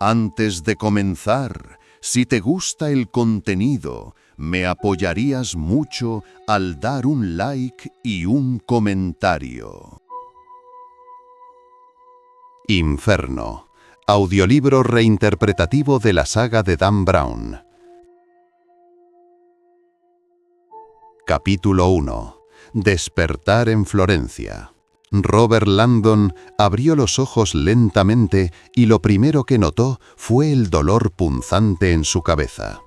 Antes de comenzar, si te gusta el contenido, me apoyarías mucho al dar un like y un comentario. Inferno, audiolibro reinterpretativo de la saga de Dan Brown. Capítulo 1. Despertar en Florencia. Robert Langdon abrió los ojos lentamente y lo primero que notó fue el dolor punzante en su cabeza.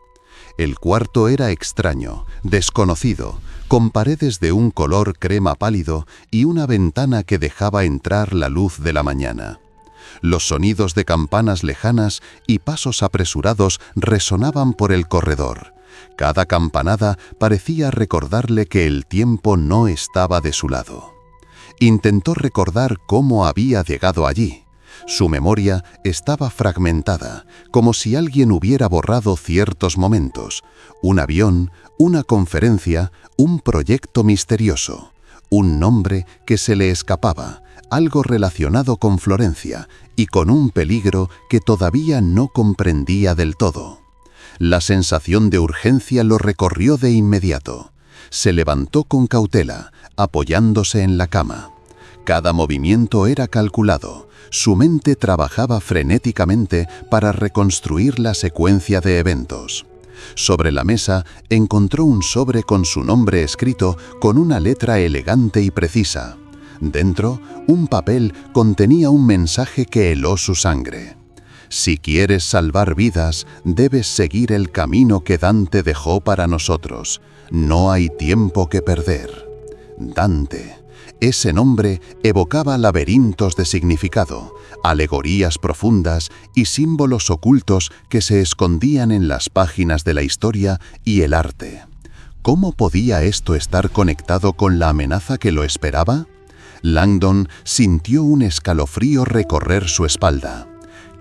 El cuarto era extraño, desconocido, con paredes de un color crema pálido y una ventana que dejaba entrar la luz de la mañana. Los sonidos de campanas lejanas y pasos apresurados resonaban por el corredor. Cada campanada parecía recordarle que el tiempo no estaba de su lado. Intentó recordar cómo había llegado allí. Su memoria estaba fragmentada, como si alguien hubiera borrado ciertos momentos. Un avión, una conferencia, un proyecto misterioso. Un nombre que se le escapaba, algo relacionado con Florencia y con un peligro que todavía no comprendía del todo. La sensación de urgencia lo recorrió de inmediato. Se levantó con cautela, apoyándose en la cama. Cada movimiento era calculado. Su mente trabajaba frenéticamente para reconstruir la secuencia de eventos. Sobre la mesa encontró un sobre con su nombre escrito con una letra elegante y precisa. Dentro, un papel contenía un mensaje que heló su sangre. Si quieres salvar vidas, debes seguir el camino que Dante dejó para nosotros. No hay tiempo que perder. Dante. Ese nombre evocaba laberintos de significado, alegorías profundas y símbolos ocultos que se escondían en las páginas de la historia y el arte. ¿Cómo podía esto estar conectado con la amenaza que lo esperaba? Langdon sintió un escalofrío recorrer su espalda.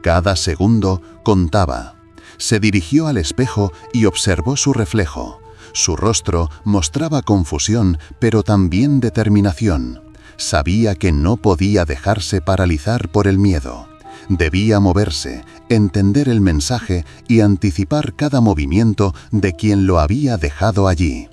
Cada segundo contaba. Se dirigió al espejo y observó su reflejo. Su rostro mostraba confusión, pero también determinación. Sabía que no podía dejarse paralizar por el miedo. Debía moverse, entender el mensaje y anticipar cada movimiento de quien lo había dejado allí.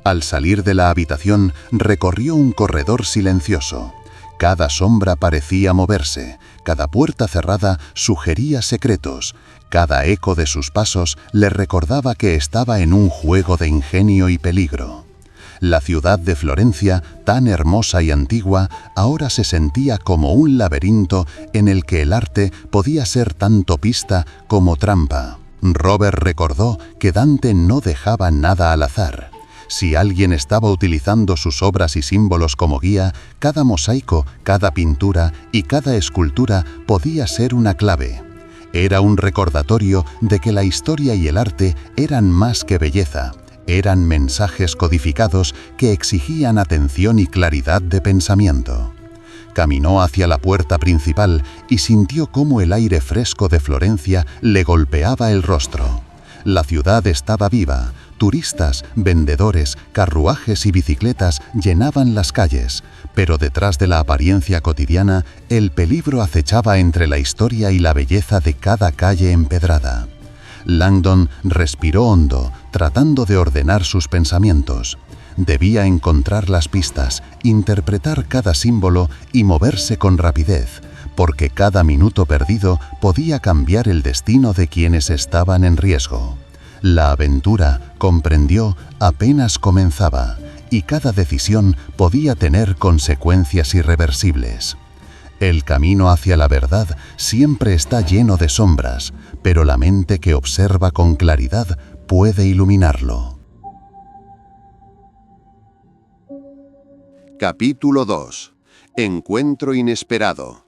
Al salir de la habitación, recorrió un corredor silencioso. Cada sombra parecía moverse, cada puerta cerrada sugería secretos, cada eco de sus pasos le recordaba que estaba en un juego de ingenio y peligro. La ciudad de Florencia, tan hermosa y antigua, ahora se sentía como un laberinto en el que el arte podía ser tanto pista como trampa. Robert recordó que Dante no dejaba nada al azar. Si alguien estaba utilizando sus obras y símbolos como guía, cada mosaico, cada pintura y cada escultura podía ser una clave. Era un recordatorio de que la historia y el arte eran más que belleza, eran mensajes codificados que exigían atención y claridad de pensamiento. Caminó hacia la puerta principal y sintió cómo el aire fresco de Florencia le golpeaba el rostro. La ciudad estaba viva. Turistas, vendedores, carruajes y bicicletas llenaban las calles, pero detrás de la apariencia cotidiana, el peligro acechaba entre la historia y la belleza de cada calle empedrada. Langdon respiró hondo, tratando de ordenar sus pensamientos. Debía encontrar las pistas, interpretar cada símbolo y moverse con rapidez, porque cada minuto perdido podía cambiar el destino de quienes estaban en riesgo. La aventura, comprendió, apenas comenzaba, y cada decisión podía tener consecuencias irreversibles. El camino hacia la verdad siempre está lleno de sombras, pero la mente que observa con claridad puede iluminarlo. Capítulo 2. Encuentro inesperado.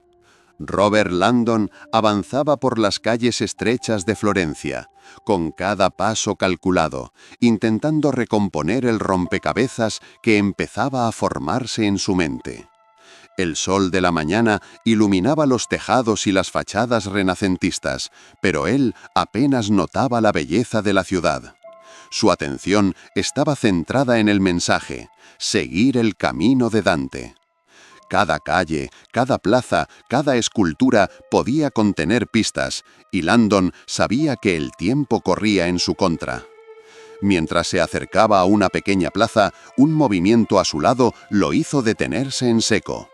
Robert Langdon avanzaba por las calles estrechas de Florencia, con cada paso calculado, intentando recomponer el rompecabezas que empezaba a formarse en su mente. El sol de la mañana iluminaba los tejados y las fachadas renacentistas, pero él apenas notaba la belleza de la ciudad. Su atención estaba centrada en el mensaje: seguir el camino de Dante. Cada calle, cada plaza, cada escultura podía contener pistas, y Landon sabía que el tiempo corría en su contra. Mientras se acercaba a una pequeña plaza, un movimiento a su lado lo hizo detenerse en seco.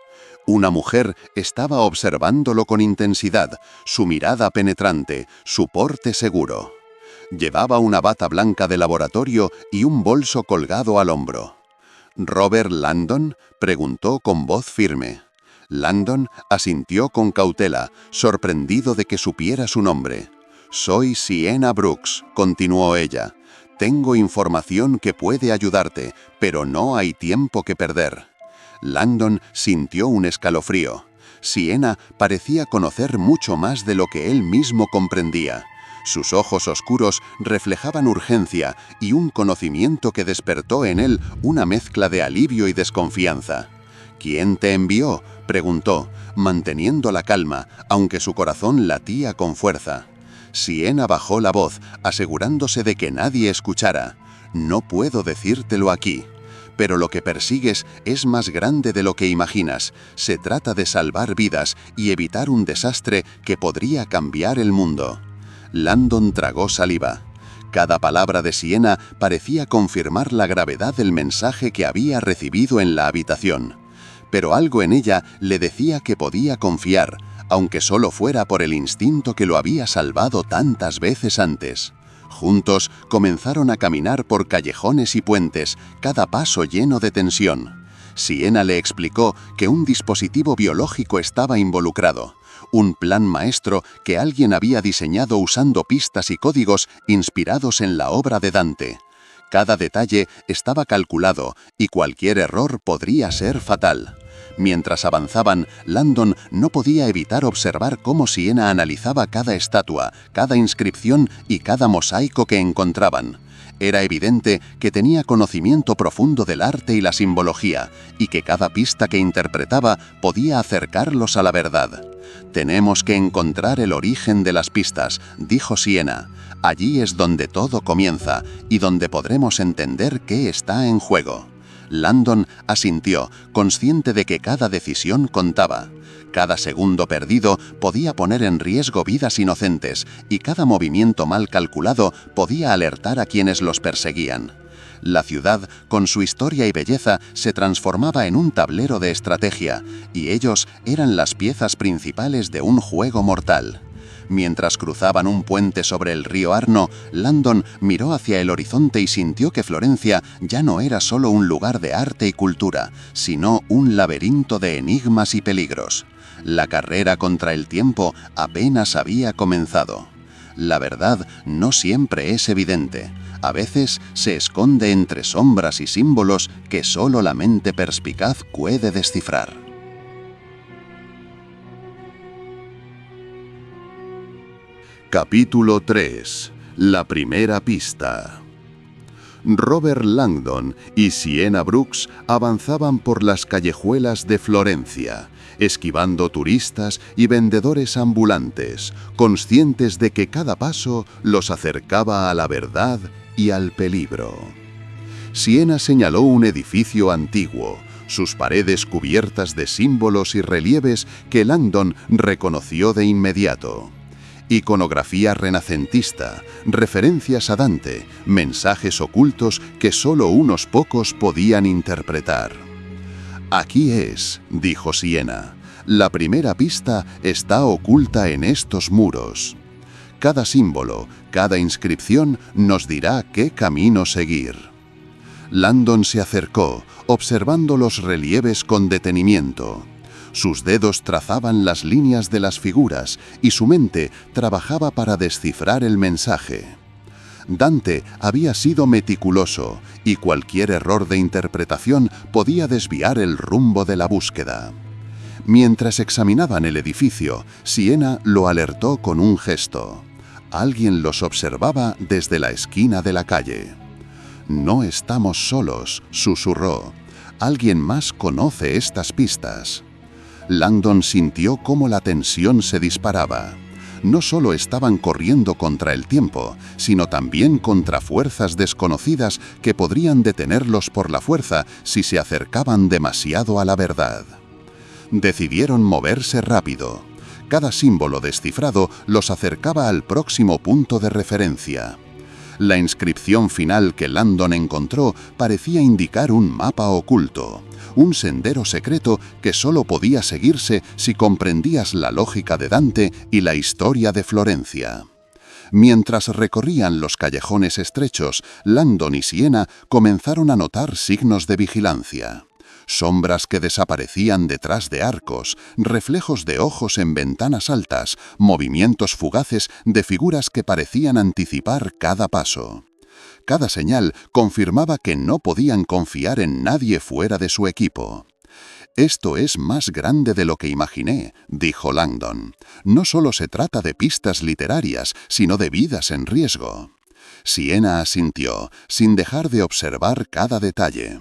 Una mujer estaba observándolo con intensidad, su mirada penetrante, su porte seguro. Llevaba una bata blanca de laboratorio y un bolso colgado al hombro. ¿Robert Landon?, preguntó con voz firme. Landon asintió con cautela, sorprendido de que supiera su nombre. «Soy Sienna Brooks», continuó ella. «Tengo información que puede ayudarte, pero no hay tiempo que perder». Landon sintió un escalofrío. Sienna parecía conocer mucho más de lo que él mismo comprendía. Sus ojos oscuros reflejaban urgencia y un conocimiento que despertó en él una mezcla de alivio y desconfianza. «¿Quién te envió?», preguntó, manteniendo la calma, aunque su corazón latía con fuerza. Sienna bajó la voz, asegurándose de que nadie escuchara. «No puedo decírtelo aquí. Pero lo que persigues es más grande de lo que imaginas. Se trata de salvar vidas y evitar un desastre que podría cambiar el mundo». Landon tragó saliva. Cada palabra de Sienna parecía confirmar la gravedad del mensaje que había recibido en la habitación. Pero algo en ella le decía que podía confiar, aunque solo fuera por el instinto que lo había salvado tantas veces antes. Juntos comenzaron a caminar por callejones y puentes, cada paso lleno de tensión. Sienna le explicó que un dispositivo biológico estaba involucrado, un plan maestro que alguien había diseñado usando pistas y códigos inspirados en la obra de Dante. Cada detalle estaba calculado y cualquier error podría ser fatal. Mientras avanzaban, Landon no podía evitar observar cómo Sienna analizaba cada estatua, cada inscripción y cada mosaico que encontraban. Era evidente que tenía conocimiento profundo del arte y la simbología, y que cada pista que interpretaba podía acercarlos a la verdad. «Tenemos que encontrar el origen de las pistas», dijo Sienna. «Allí es donde todo comienza, y donde podremos entender qué está en juego». Landon asintió, consciente de que cada decisión contaba. Cada segundo perdido podía poner en riesgo vidas inocentes, y cada movimiento mal calculado podía alertar a quienes los perseguían. La ciudad, con su historia y belleza, se transformaba en un tablero de estrategia, y ellos eran las piezas principales de un juego mortal. Mientras cruzaban un puente sobre el río Arno, Landon miró hacia el horizonte y sintió que Florencia ya no era solo un lugar de arte y cultura, sino un laberinto de enigmas y peligros. La carrera contra el tiempo apenas había comenzado. La verdad no siempre es evidente. A veces se esconde entre sombras y símbolos que solo la mente perspicaz puede descifrar. Capítulo 3. La primera pista. Robert Langdon y Sienna Brooks avanzaban por las callejuelas de Florencia, esquivando turistas y vendedores ambulantes, conscientes de que cada paso los acercaba a la verdad y al peligro. Sienna señaló un edificio antiguo, sus paredes cubiertas de símbolos y relieves que Langdon reconoció de inmediato. Iconografía renacentista, referencias a Dante, mensajes ocultos que solo unos pocos podían interpretar. «Aquí es», dijo Sienna. «La primera pista está oculta en estos muros. Cada símbolo, cada inscripción nos dirá qué camino seguir». Landon se acercó, observando los relieves con detenimiento. Sus dedos trazaban las líneas de las figuras y su mente trabajaba para descifrar el mensaje. Dante había sido meticuloso y cualquier error de interpretación podía desviar el rumbo de la búsqueda. Mientras examinaban el edificio, Sienna lo alertó con un gesto. Alguien los observaba desde la esquina de la calle. «No estamos solos», susurró. «Alguien más conoce estas pistas». Langdon sintió cómo la tensión se disparaba. No solo estaban corriendo contra el tiempo, sino también contra fuerzas desconocidas que podrían detenerlos por la fuerza si se acercaban demasiado a la verdad. Decidieron moverse rápido. Cada símbolo descifrado los acercaba al próximo punto de referencia. La inscripción final que Langdon encontró parecía indicar un mapa oculto, un sendero secreto que solo podía seguirse si comprendías la lógica de Dante y la historia de Florencia. Mientras recorrían los callejones estrechos, Langdon y Siena comenzaron a notar signos de vigilancia. Sombras que desaparecían detrás de arcos, reflejos de ojos en ventanas altas, movimientos fugaces de figuras que parecían anticipar cada paso. Cada señal confirmaba que no podían confiar en nadie fuera de su equipo. «Esto es más grande de lo que imaginé», dijo Langdon. «No solo se trata de pistas literarias, sino de vidas en riesgo». Siena asintió, sin dejar de observar cada detalle.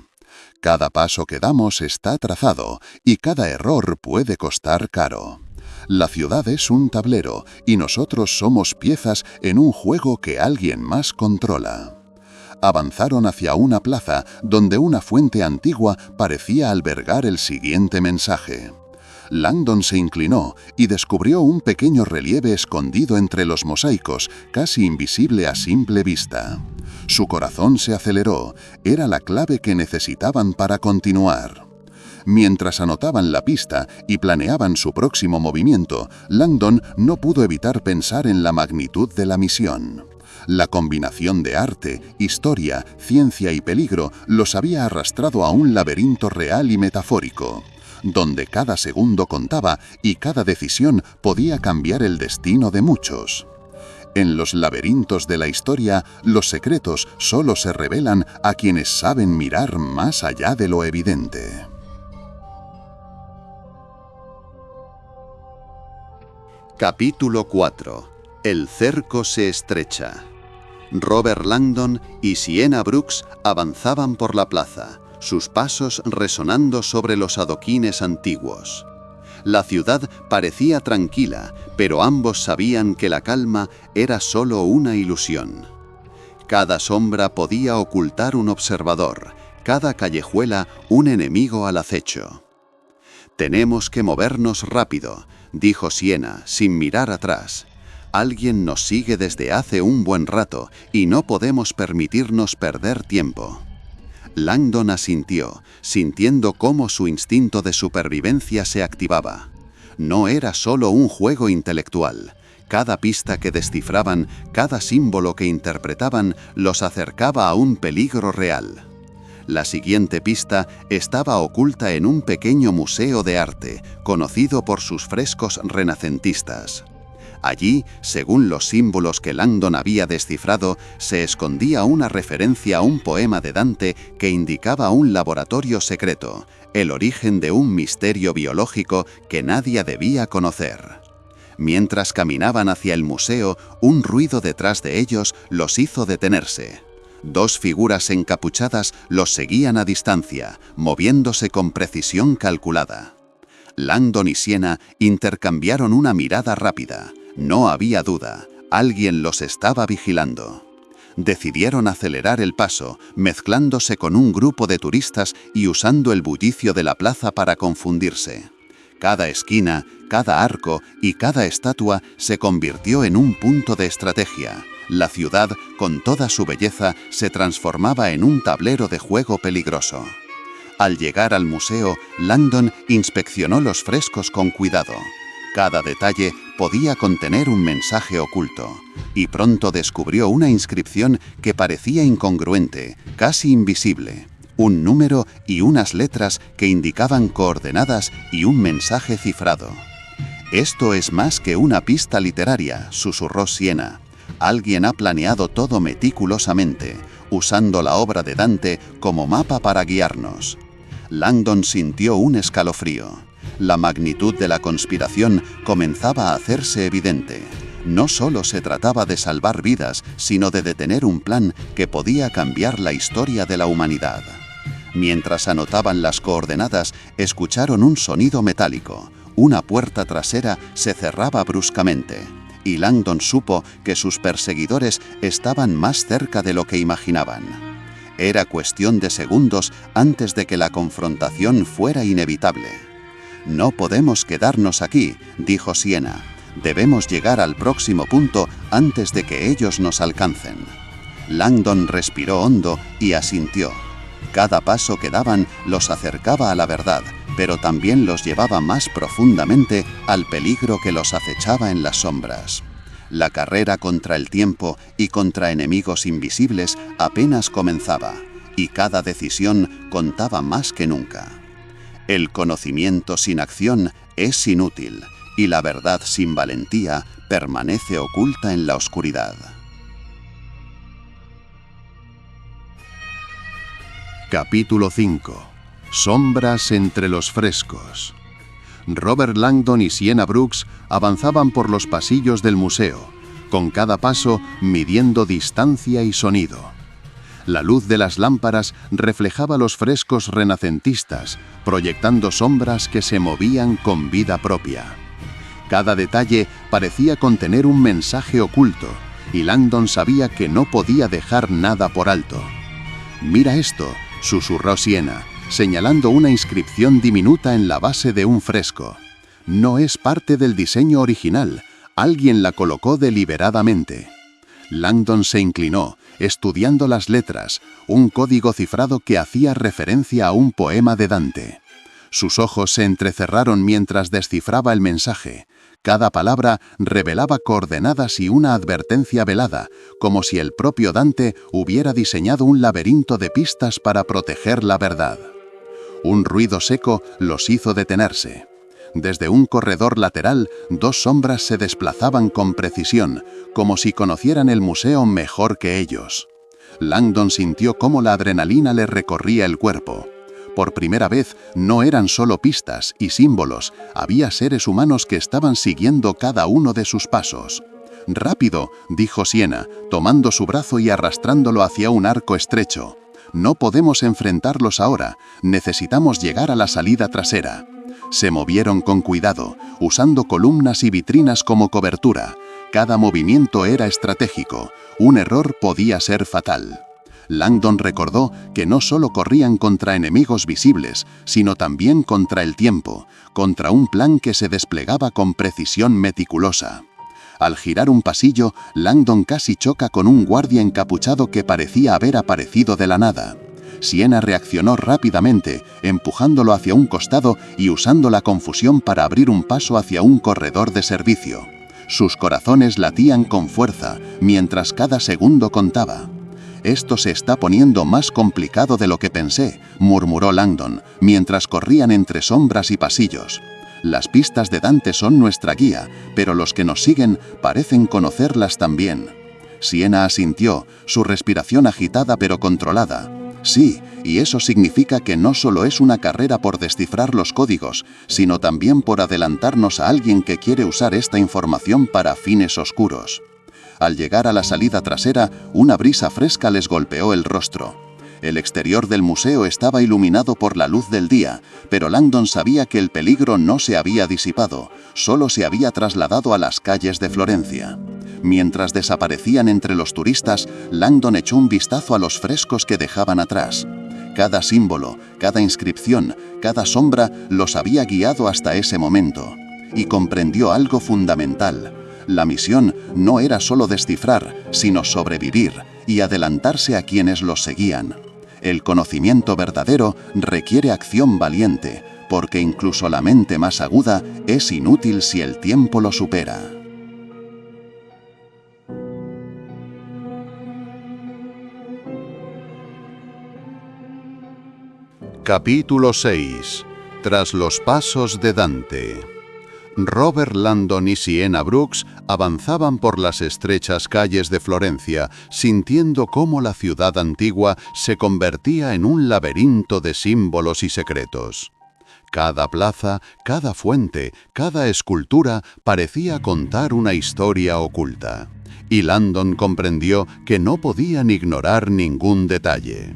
«Cada paso que damos está trazado, y cada error puede costar caro. La ciudad es un tablero, y nosotros somos piezas en un juego que alguien más controla». Avanzaron hacia una plaza donde una fuente antigua parecía albergar el siguiente mensaje. Langdon se inclinó y descubrió un pequeño relieve escondido entre los mosaicos, casi invisible a simple vista. Su corazón se aceleró. Era la clave que necesitaban para continuar. Mientras anotaban la pista y planeaban su próximo movimiento, Langdon no pudo evitar pensar en la magnitud de la misión. La combinación de arte, historia, ciencia y peligro los había arrastrado a un laberinto real y metafórico, donde cada segundo contaba y cada decisión podía cambiar el destino de muchos. En los laberintos de la historia, los secretos solo se revelan a quienes saben mirar más allá de lo evidente. Capítulo 4. El cerco se estrecha. Robert Langdon y Siena Brooks avanzaban por la plaza, sus pasos resonando sobre los adoquines antiguos. La ciudad parecía tranquila, pero ambos sabían que la calma era solo una ilusión. Cada sombra podía ocultar un observador, cada callejuela un enemigo al acecho. «Tenemos que movernos rápido», dijo Siena, sin mirar atrás. «Alguien nos sigue desde hace un buen rato y no podemos permitirnos perder tiempo». Langdon asintió, sintiendo cómo su instinto de supervivencia se activaba. No era solo un juego intelectual. Cada pista que descifraban, cada símbolo que interpretaban, los acercaba a un peligro real. La siguiente pista estaba oculta en un pequeño museo de arte, conocido por sus frescos renacentistas. Allí, según los símbolos que Langdon había descifrado, se escondía una referencia a un poema de Dante que indicaba un laboratorio secreto, el origen de un misterio biológico que nadie debía conocer. Mientras caminaban hacia el museo, un ruido detrás de ellos los hizo detenerse. Dos figuras encapuchadas los seguían a distancia, moviéndose con precisión calculada. Langdon y Siena intercambiaron una mirada rápida. No había duda, alguien los estaba vigilando. Decidieron acelerar el paso, mezclándose con un grupo de turistas y usando el bullicio de la plaza para confundirse. Cada esquina, cada arco y cada estatua se convirtió en un punto de estrategia. La ciudad, con toda su belleza, se transformaba en un tablero de juego peligroso. Al llegar al museo, Langdon inspeccionó los frescos con cuidado. Cada detalle podía contener un mensaje oculto, y pronto descubrió una inscripción que parecía incongruente, casi invisible. Un número y unas letras que indicaban coordenadas y un mensaje cifrado. «Esto es más que una pista literaria», susurró Siena. «Alguien ha planeado todo meticulosamente, usando la obra de Dante como mapa para guiarnos». Langdon sintió un escalofrío. La magnitud de la conspiración comenzaba a hacerse evidente. No solo se trataba de salvar vidas, sino de detener un plan que podía cambiar la historia de la humanidad. Mientras anotaban las coordenadas, escucharon un sonido metálico. Una puerta trasera se cerraba bruscamente, y Langdon supo que sus perseguidores estaban más cerca de lo que imaginaban. Era cuestión de segundos antes de que la confrontación fuera inevitable. No podemos quedarnos aquí, dijo Siena. Debemos llegar al próximo punto antes de que ellos nos alcancen. Langdon respiró hondo y asintió. Cada paso que daban los acercaba a la verdad, pero también los llevaba más profundamente al peligro que los acechaba en las sombras. La carrera contra el tiempo y contra enemigos invisibles apenas comenzaba, y cada decisión contaba más que nunca. El conocimiento sin acción es inútil, y la verdad sin valentía permanece oculta en la oscuridad. Capítulo 5. Sombras entre los frescos. Robert Langdon y Sienna Brooks avanzaban por los pasillos del museo, con cada paso midiendo distancia y sonido. La luz de las lámparas reflejaba los frescos renacentistas, proyectando sombras que se movían con vida propia. Cada detalle parecía contener un mensaje oculto, y Langdon sabía que no podía dejar nada por alto. «Mira esto», susurró Sienna, señalando una inscripción diminuta en la base de un fresco. «No es parte del diseño original, alguien la colocó deliberadamente». Langdon se inclinó, estudiando las letras, un código cifrado que hacía referencia a un poema de Dante. Sus ojos se entrecerraron mientras descifraba el mensaje. Cada palabra revelaba coordenadas y una advertencia velada, como si el propio Dante hubiera diseñado un laberinto de pistas para proteger la verdad. Un ruido seco los hizo detenerse. Desde un corredor lateral, dos sombras se desplazaban con precisión, como si conocieran el museo mejor que ellos. Langdon sintió cómo la adrenalina le recorría el cuerpo. Por primera vez, no eran solo pistas y símbolos, había seres humanos que estaban siguiendo cada uno de sus pasos. «Rápido», dijo Sienna, tomando su brazo y arrastrándolo hacia un arco estrecho. «No podemos enfrentarlos ahora, necesitamos llegar a la salida trasera». Se movieron con cuidado, usando columnas y vitrinas como cobertura. Cada movimiento era estratégico, un error podía ser fatal. Langdon recordó que no solo corrían contra enemigos visibles, sino también contra el tiempo, contra un plan que se desplegaba con precisión meticulosa. Al girar un pasillo, Langdon casi choca con un guardia encapuchado que parecía haber aparecido de la nada. Sienna reaccionó rápidamente, empujándolo hacia un costado y usando la confusión para abrir un paso hacia un corredor de servicio. Sus corazones latían con fuerza, mientras cada segundo contaba. «Esto se está poniendo más complicado de lo que pensé», murmuró Langdon, mientras corrían entre sombras y pasillos. «Las pistas de Dante son nuestra guía, pero los que nos siguen parecen conocerlas también». Sienna asintió, su respiración agitada pero controlada. «Sí, y eso significa que no solo es una carrera por descifrar los códigos, sino también por adelantarnos a alguien que quiere usar esta información para fines oscuros». Al llegar a la salida trasera, una brisa fresca les golpeó el rostro. El exterior del museo estaba iluminado por la luz del día, pero Langdon sabía que el peligro no se había disipado, solo se había trasladado a las calles de Florencia. Mientras desaparecían entre los turistas, Langdon echó un vistazo a los frescos que dejaban atrás. Cada símbolo, cada inscripción, cada sombra los había guiado hasta ese momento. Y comprendió algo fundamental. La misión no era solo descifrar, sino sobrevivir y adelantarse a quienes los seguían. El conocimiento verdadero requiere acción valiente, porque incluso la mente más aguda es inútil si el tiempo lo supera. Capítulo 6. Tras los pasos de Dante. Robert Langdon y Sienna Brooks avanzaban por las estrechas calles de Florencia, sintiendo cómo la ciudad antigua se convertía en un laberinto de símbolos y secretos. Cada plaza, cada fuente, cada escultura parecía contar una historia oculta. Y Langdon comprendió que no podían ignorar ningún detalle.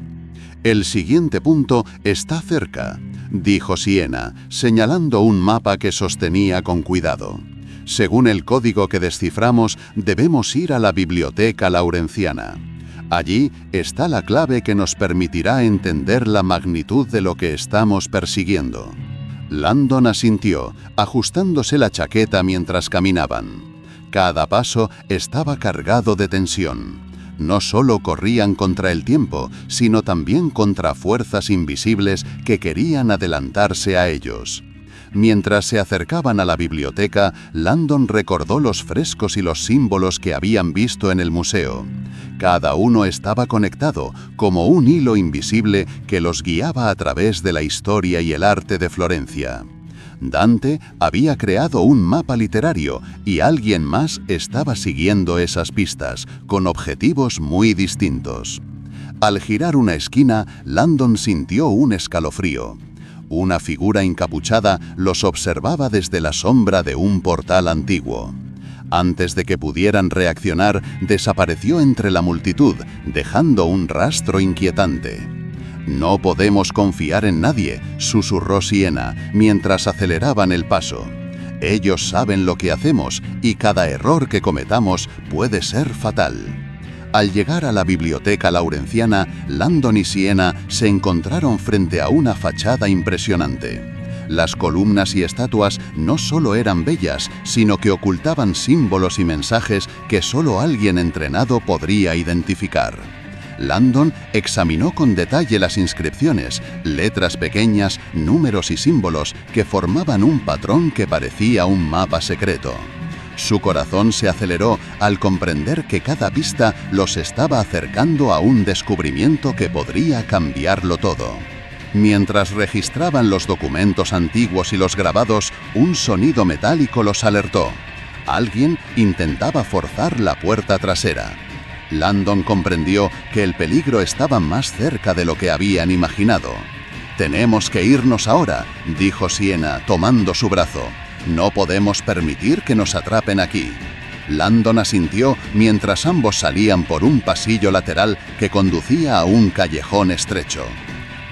«El siguiente punto está cerca», dijo Sienna, señalando un mapa que sostenía con cuidado. «Según el código que desciframos, debemos ir a la Biblioteca Laurenciana. Allí está la clave que nos permitirá entender la magnitud de lo que estamos persiguiendo». Landon asintió, ajustándose la chaqueta mientras caminaban. Cada paso estaba cargado de tensión. No solo corrían contra el tiempo, sino también contra fuerzas invisibles que querían adelantarse a ellos. Mientras se acercaban a la biblioteca, Landon recordó los frescos y los símbolos que habían visto en el museo. Cada uno estaba conectado, como un hilo invisible que los guiaba a través de la historia y el arte de Florencia. Dante había creado un mapa literario y alguien más estaba siguiendo esas pistas, con objetivos muy distintos. Al girar una esquina, Landon sintió un escalofrío. Una figura encapuchada los observaba desde la sombra de un portal antiguo. Antes de que pudieran reaccionar, desapareció entre la multitud, dejando un rastro inquietante. «No podemos confiar en nadie», susurró Siena, mientras aceleraban el paso. «Ellos saben lo que hacemos, y cada error que cometamos puede ser fatal». Al llegar a la biblioteca laurenciana, Landon y Siena se encontraron frente a una fachada impresionante. Las columnas y estatuas no solo eran bellas, sino que ocultaban símbolos y mensajes que solo alguien entrenado podría identificar. Landon examinó con detalle las inscripciones, letras pequeñas, números y símbolos que formaban un patrón que parecía un mapa secreto. Su corazón se aceleró al comprender que cada pista los estaba acercando a un descubrimiento que podría cambiarlo todo. Mientras registraban los documentos antiguos y los grabados, un sonido metálico los alertó. Alguien intentaba forzar la puerta trasera. Landon comprendió que el peligro estaba más cerca de lo que habían imaginado. «Tenemos que irnos ahora», dijo Siena, tomando su brazo. «No podemos permitir que nos atrapen aquí». Landon asintió mientras ambos salían por un pasillo lateral que conducía a un callejón estrecho.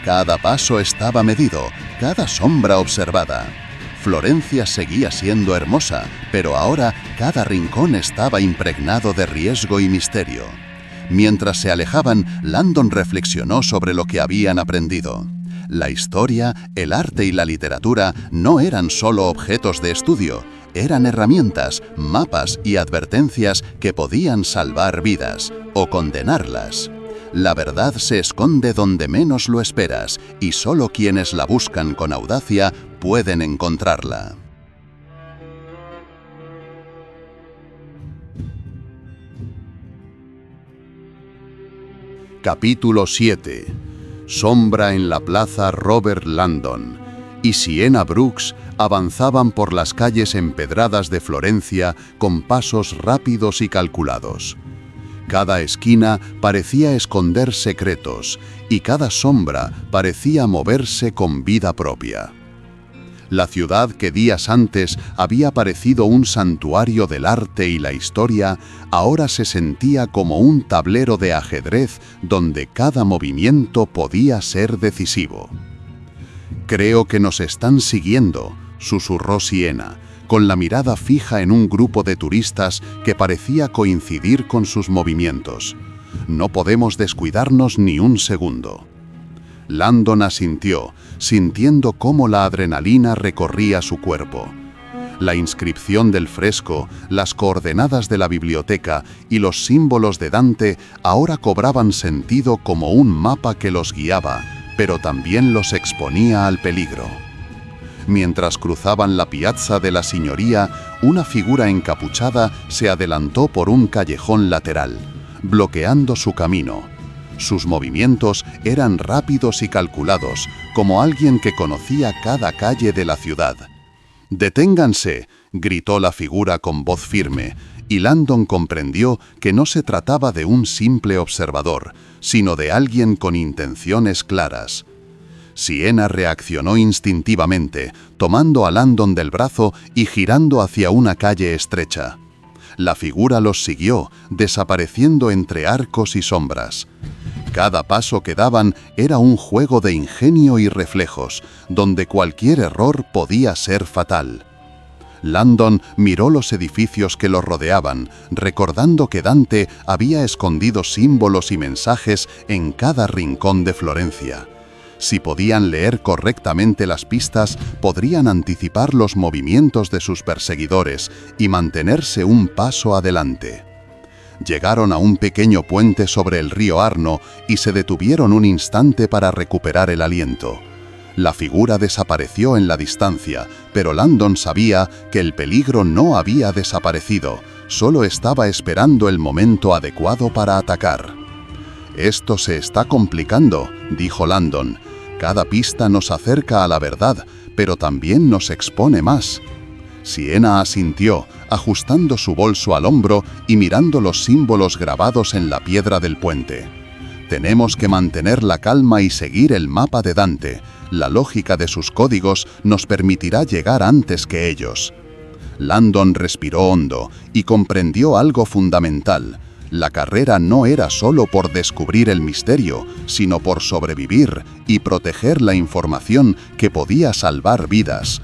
Cada paso estaba medido, cada sombra observada. Florencia seguía siendo hermosa, pero ahora cada rincón estaba impregnado de riesgo y misterio. Mientras se alejaban, Landon reflexionó sobre lo que habían aprendido. La historia, el arte y la literatura no eran solo objetos de estudio, eran herramientas, mapas y advertencias que podían salvar vidas o condenarlas. La verdad se esconde donde menos lo esperas y solo quienes la buscan con audacia pueden encontrarla. Capítulo 7. Sombra en la plaza Robert Landon y Siena Brooks avanzaban por las calles empedradas de Florencia con pasos rápidos y calculados. Cada esquina parecía esconder secretos y cada sombra parecía moverse con vida propia. La ciudad que días antes había parecido un santuario del arte y la historia, ahora se sentía como un tablero de ajedrez donde cada movimiento podía ser decisivo. «Creo que nos están siguiendo», susurró Siena, con la mirada fija en un grupo de turistas que parecía coincidir con sus movimientos. «No podemos descuidarnos ni un segundo». Landon asintió, sintiendo cómo la adrenalina recorría su cuerpo. La inscripción del fresco, las coordenadas de la biblioteca y los símbolos de Dante ahora cobraban sentido como un mapa que los guiaba, pero también los exponía al peligro. Mientras cruzaban la piazza de la Signoria, una figura encapuchada se adelantó por un callejón lateral, bloqueando su camino. Sus movimientos eran rápidos y calculados, como alguien que conocía cada calle de la ciudad. «¡Deténganse!», gritó la figura con voz firme, y Landon comprendió que no se trataba de un simple observador, sino de alguien con intenciones claras. Siena reaccionó instintivamente, tomando a Landon del brazo y girando hacia una calle estrecha. La figura los siguió, desapareciendo entre arcos y sombras. Cada paso que daban era un juego de ingenio y reflejos, donde cualquier error podía ser fatal. Landon miró los edificios que los rodeaban, recordando que Dante había escondido símbolos y mensajes en cada rincón de Florencia. Si podían leer correctamente las pistas, podrían anticipar los movimientos de sus perseguidores y mantenerse un paso adelante. Llegaron a un pequeño puente sobre el río Arno y se detuvieron un instante para recuperar el aliento. La figura desapareció en la distancia, pero Langdon sabía que el peligro no había desaparecido, solo estaba esperando el momento adecuado para atacar. «Esto se está complicando», dijo Langdon. «Cada pista nos acerca a la verdad, pero también nos expone más». Siena asintió, ajustando su bolso al hombro y mirando los símbolos grabados en la piedra del puente. «Tenemos que mantener la calma y seguir el mapa de Dante. La lógica de sus códigos nos permitirá llegar antes que ellos». Langdon respiró hondo y comprendió algo fundamental. La carrera no era solo por descubrir el misterio, sino por sobrevivir y proteger la información que podía salvar vidas.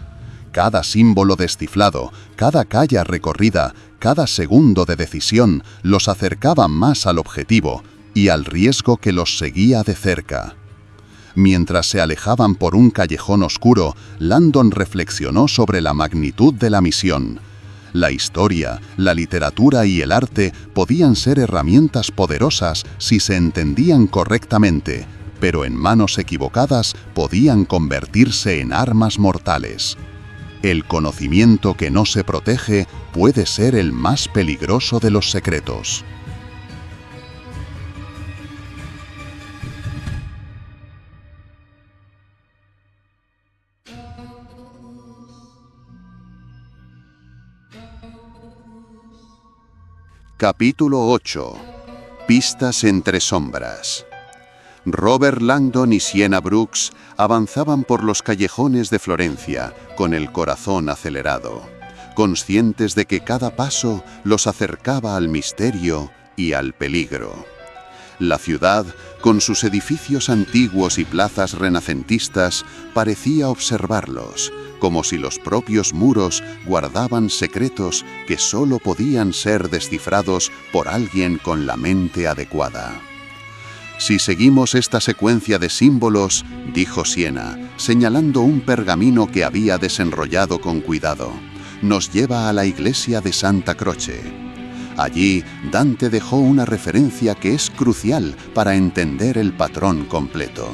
Cada símbolo descifrado, cada calle recorrida, cada segundo de decisión los acercaba más al objetivo y al riesgo que los seguía de cerca. Mientras se alejaban por un callejón oscuro, Langdon reflexionó sobre la magnitud de la misión. La historia, la literatura y el arte podían ser herramientas poderosas si se entendían correctamente, pero en manos equivocadas podían convertirse en armas mortales. El conocimiento que no se protege puede ser el más peligroso de los secretos. Capítulo 8. Pistas entre sombras. Robert Langdon y Siena Brooks avanzaban por los callejones de Florencia con el corazón acelerado, conscientes de que cada paso los acercaba al misterio y al peligro. La ciudad, con sus edificios antiguos y plazas renacentistas, parecía observarlos, como si los propios muros guardaban secretos que solo podían ser descifrados por alguien con la mente adecuada. «Si seguimos esta secuencia de símbolos», dijo Siena, señalando un pergamino que había desenrollado con cuidado, «nos lleva a la iglesia de Santa Croce». Allí, Dante dejó una referencia que es crucial para entender el patrón completo.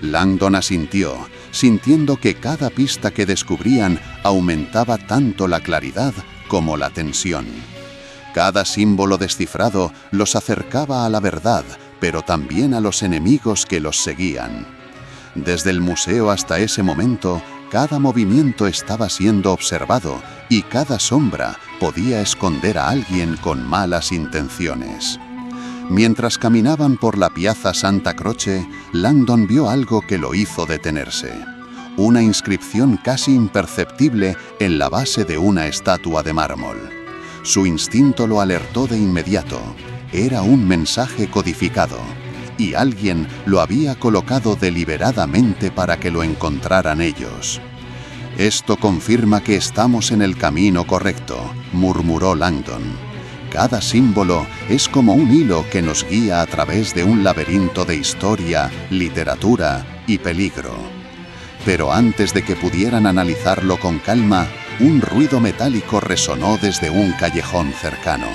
Langdon asintió, sintiendo que cada pista que descubrían aumentaba tanto la claridad como la tensión. Cada símbolo descifrado los acercaba a la verdad, pero también a los enemigos que los seguían. Desde el museo hasta ese momento, cada movimiento estaba siendo observado y cada sombra podía esconder a alguien con malas intenciones. Mientras caminaban por la Piazza Santa Croce, Langdon vio algo que lo hizo detenerse. Una inscripción casi imperceptible en la base de una estatua de mármol. Su instinto lo alertó de inmediato. Era un mensaje codificado, y alguien lo había colocado deliberadamente para que lo encontraran ellos. «Esto confirma que estamos en el camino correcto», murmuró Langdon. «Cada símbolo es como un hilo que nos guía a través de un laberinto de historia, literatura y peligro». Pero antes de que pudieran analizarlo con calma, un ruido metálico resonó desde un callejón cercano.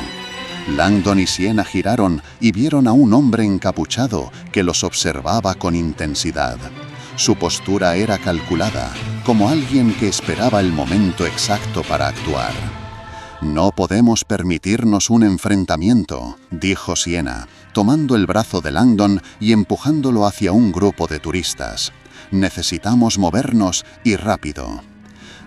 Langdon y Siena giraron y vieron a un hombre encapuchado que los observaba con intensidad. Su postura era calculada, como alguien que esperaba el momento exacto para actuar. «No podemos permitirnos un enfrentamiento», dijo Siena, tomando el brazo de Langdon y empujándolo hacia un grupo de turistas. «Necesitamos movernos y rápido».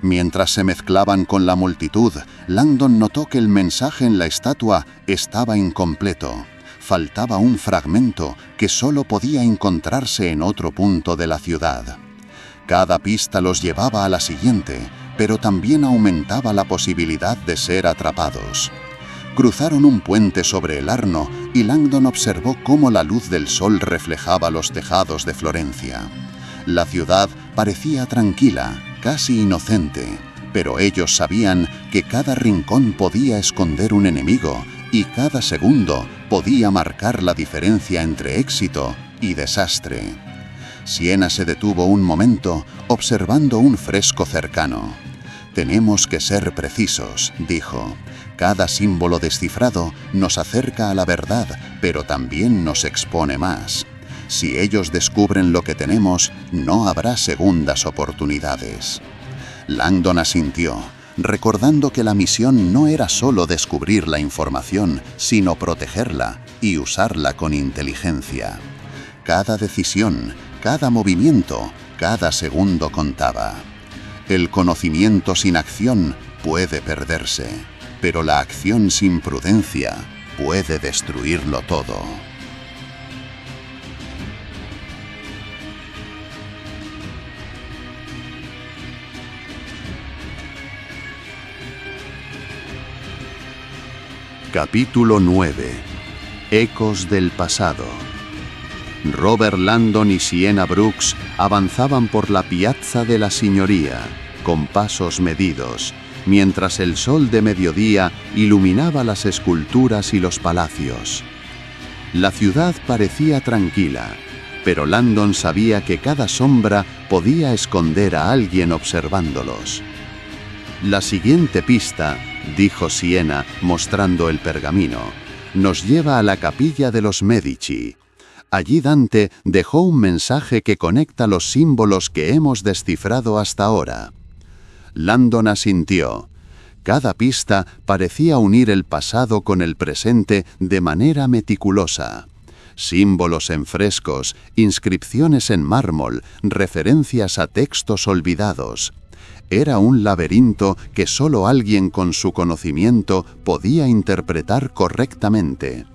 Mientras se mezclaban con la multitud, Langdon notó que el mensaje en la estatua estaba incompleto. Faltaba un fragmento que solo podía encontrarse en otro punto de la ciudad. Cada pista los llevaba a la siguiente, pero también aumentaba la posibilidad de ser atrapados. Cruzaron un puente sobre el Arno y Langdon observó cómo la luz del sol reflejaba los tejados de Florencia. La ciudad parecía tranquila, casi inocente, pero ellos sabían que cada rincón podía esconder un enemigo y cada segundo podía marcar la diferencia entre éxito y desastre. Siena se detuvo un momento observando un fresco cercano. «Tenemos que ser precisos», dijo. «Cada símbolo descifrado nos acerca a la verdad, pero también nos expone más. Si ellos descubren lo que tenemos, no habrá segundas oportunidades». Langdon asintió, recordando que la misión no era solo descubrir la información, sino protegerla y usarla con inteligencia. Cada decisión, cada movimiento, cada segundo contaba. El conocimiento sin acción puede perderse, pero la acción sin prudencia puede destruirlo todo. Capítulo 9. Ecos del pasado. Robert Langdon y Siena Brooks avanzaban por la piazza de la Signoria, con pasos medidos, mientras el sol de mediodía iluminaba las esculturas y los palacios. La ciudad parecía tranquila, pero Langdon sabía que cada sombra podía esconder a alguien observándolos. «La siguiente pista», dijo Siena, mostrando el pergamino, «nos lleva a la capilla de los Medici. Allí Dante dejó un mensaje que conecta los símbolos que hemos descifrado hasta ahora». Langdon asintió. Cada pista parecía unir el pasado con el presente de manera meticulosa. Símbolos en frescos, inscripciones en mármol, referencias a textos olvidados. Era un laberinto que solo alguien con su conocimiento podía interpretar correctamente.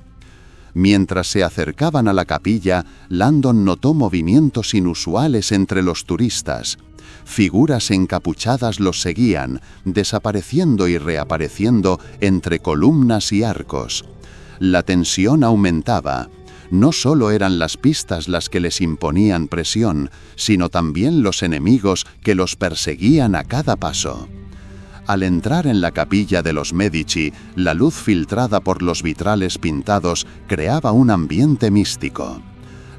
Mientras se acercaban a la capilla, Langdon notó movimientos inusuales entre los turistas. Figuras encapuchadas los seguían, desapareciendo y reapareciendo entre columnas y arcos. La tensión aumentaba. No solo eran las pistas las que les imponían presión, sino también los enemigos que los perseguían a cada paso. Al entrar en la capilla de los Medici, la luz filtrada por los vitrales pintados creaba un ambiente místico.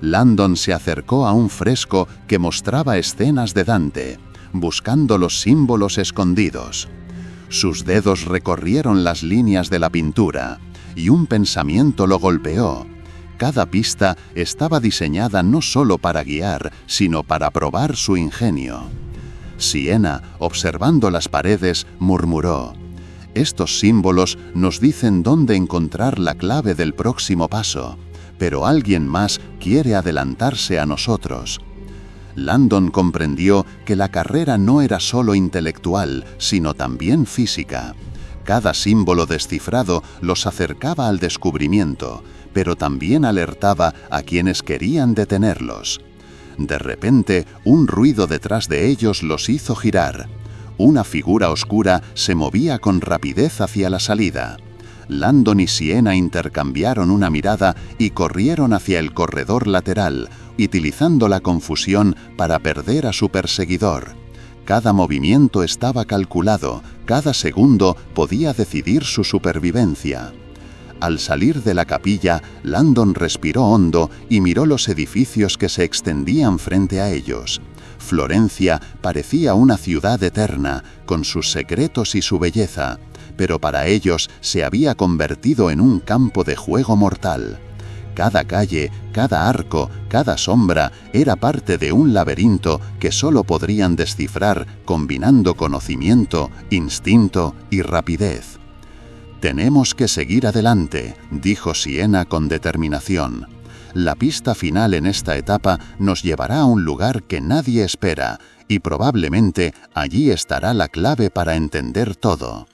Langdon se acercó a un fresco que mostraba escenas de Dante, buscando los símbolos escondidos. Sus dedos recorrieron las líneas de la pintura, y un pensamiento lo golpeó. Cada pista estaba diseñada no solo para guiar, sino para probar su ingenio. Siena, observando las paredes, murmuró: «Estos símbolos nos dicen dónde encontrar la clave del próximo paso, pero alguien más quiere adelantarse a nosotros». Langdon comprendió que la carrera no era solo intelectual, sino también física. Cada símbolo descifrado los acercaba al descubrimiento, pero también alertaba a quienes querían detenerlos. De repente, un ruido detrás de ellos los hizo girar. Una figura oscura se movía con rapidez hacia la salida. Langdon y Siena intercambiaron una mirada y corrieron hacia el corredor lateral, utilizando la confusión para perder a su perseguidor. Cada movimiento estaba calculado, cada segundo podía decidir su supervivencia. Al salir de la capilla, Langdon respiró hondo y miró los edificios que se extendían frente a ellos. Florencia parecía una ciudad eterna, con sus secretos y su belleza, pero para ellos se había convertido en un campo de juego mortal. Cada calle, cada arco, cada sombra era parte de un laberinto que solo podrían descifrar combinando conocimiento, instinto y rapidez. «Tenemos que seguir adelante», dijo Siena con determinación. «La pista final en esta etapa nos llevará a un lugar que nadie espera, y probablemente allí estará la clave para entender todo».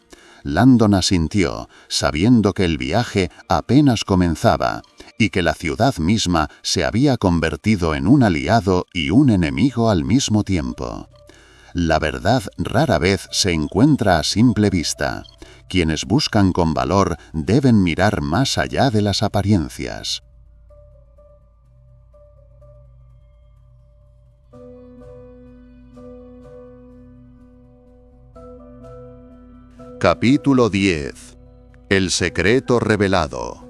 Langdon asintió, sabiendo que el viaje apenas comenzaba, y que la ciudad misma se había convertido en un aliado y un enemigo al mismo tiempo. La verdad rara vez se encuentra a simple vista. Quienes buscan con valor deben mirar más allá de las apariencias. Capítulo 10. El secreto revelado.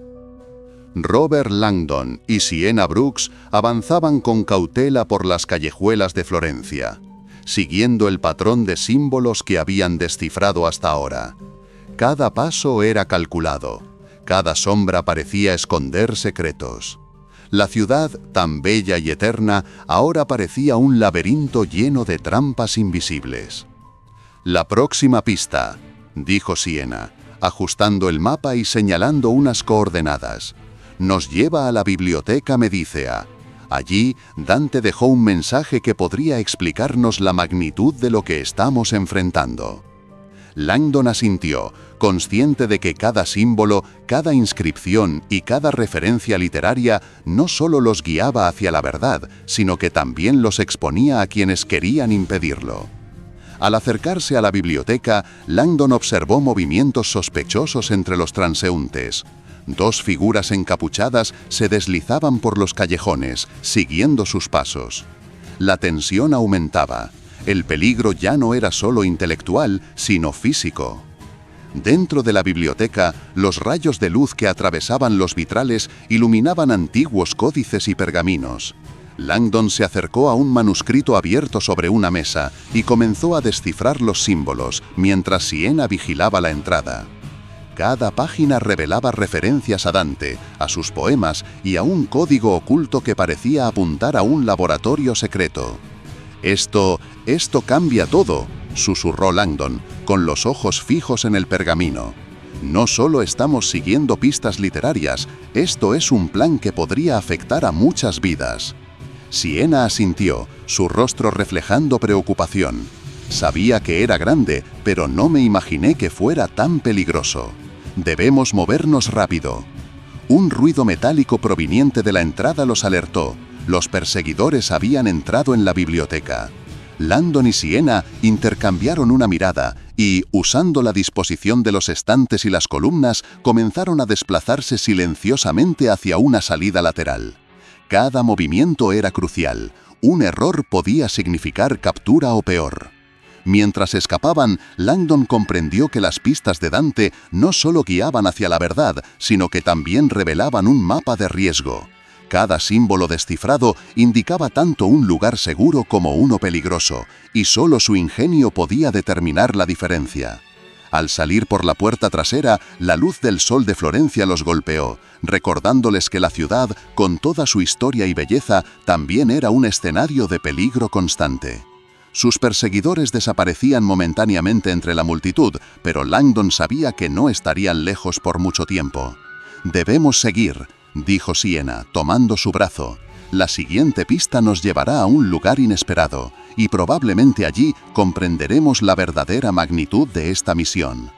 Robert Langdon y Sienna Brooks avanzaban con cautela por las callejuelas de Florencia, siguiendo el patrón de símbolos que habían descifrado hasta ahora. Cada paso era calculado, cada sombra parecía esconder secretos. La ciudad, tan bella y eterna, ahora parecía un laberinto lleno de trampas invisibles. «La próxima pista», dijo Sienna, ajustando el mapa y señalando unas coordenadas, «nos lleva a la biblioteca medicea. Allí, Dante dejó un mensaje que podría explicarnos la magnitud de lo que estamos enfrentando». Langdon asintió, consciente de que cada símbolo, cada inscripción y cada referencia literaria no solo los guiaba hacia la verdad, sino que también los exponía a quienes querían impedirlo. Al acercarse a la biblioteca, Langdon observó movimientos sospechosos entre los transeúntes. Dos figuras encapuchadas se deslizaban por los callejones, siguiendo sus pasos. La tensión aumentaba. El peligro ya no era solo intelectual, sino físico. Dentro de la biblioteca, los rayos de luz que atravesaban los vitrales iluminaban antiguos códices y pergaminos. Langdon se acercó a un manuscrito abierto sobre una mesa y comenzó a descifrar los símbolos, mientras Sienna vigilaba la entrada. Cada página revelaba referencias a Dante, a sus poemas y a un código oculto que parecía apuntar a un laboratorio secreto. «Esto cambia todo», susurró Langdon, con los ojos fijos en el pergamino. «No solo estamos siguiendo pistas literarias, esto es un plan que podría afectar a muchas vidas». Sienna asintió, su rostro reflejando preocupación. «Sabía que era grande, pero no me imaginé que fuera tan peligroso. Debemos movernos rápido». Un ruido metálico proveniente de la entrada los alertó. Los perseguidores habían entrado en la biblioteca. Langdon y Sienna intercambiaron una mirada y, usando la disposición de los estantes y las columnas, comenzaron a desplazarse silenciosamente hacia una salida lateral. Cada movimiento era crucial. Un error podía significar captura o peor. Mientras escapaban, Langdon comprendió que las pistas de Dante no solo guiaban hacia la verdad, sino que también revelaban un mapa de riesgo. Cada símbolo descifrado indicaba tanto un lugar seguro como uno peligroso, y solo su ingenio podía determinar la diferencia. Al salir por la puerta trasera, la luz del sol de Florencia los golpeó, recordándoles que la ciudad, con toda su historia y belleza, también era un escenario de peligro constante. Sus perseguidores desaparecían momentáneamente entre la multitud, pero Langdon sabía que no estarían lejos por mucho tiempo. «Debemos seguir», dijo Sienna, tomando su brazo. «La siguiente pista nos llevará a un lugar inesperado, y probablemente allí comprenderemos la verdadera magnitud de esta misión».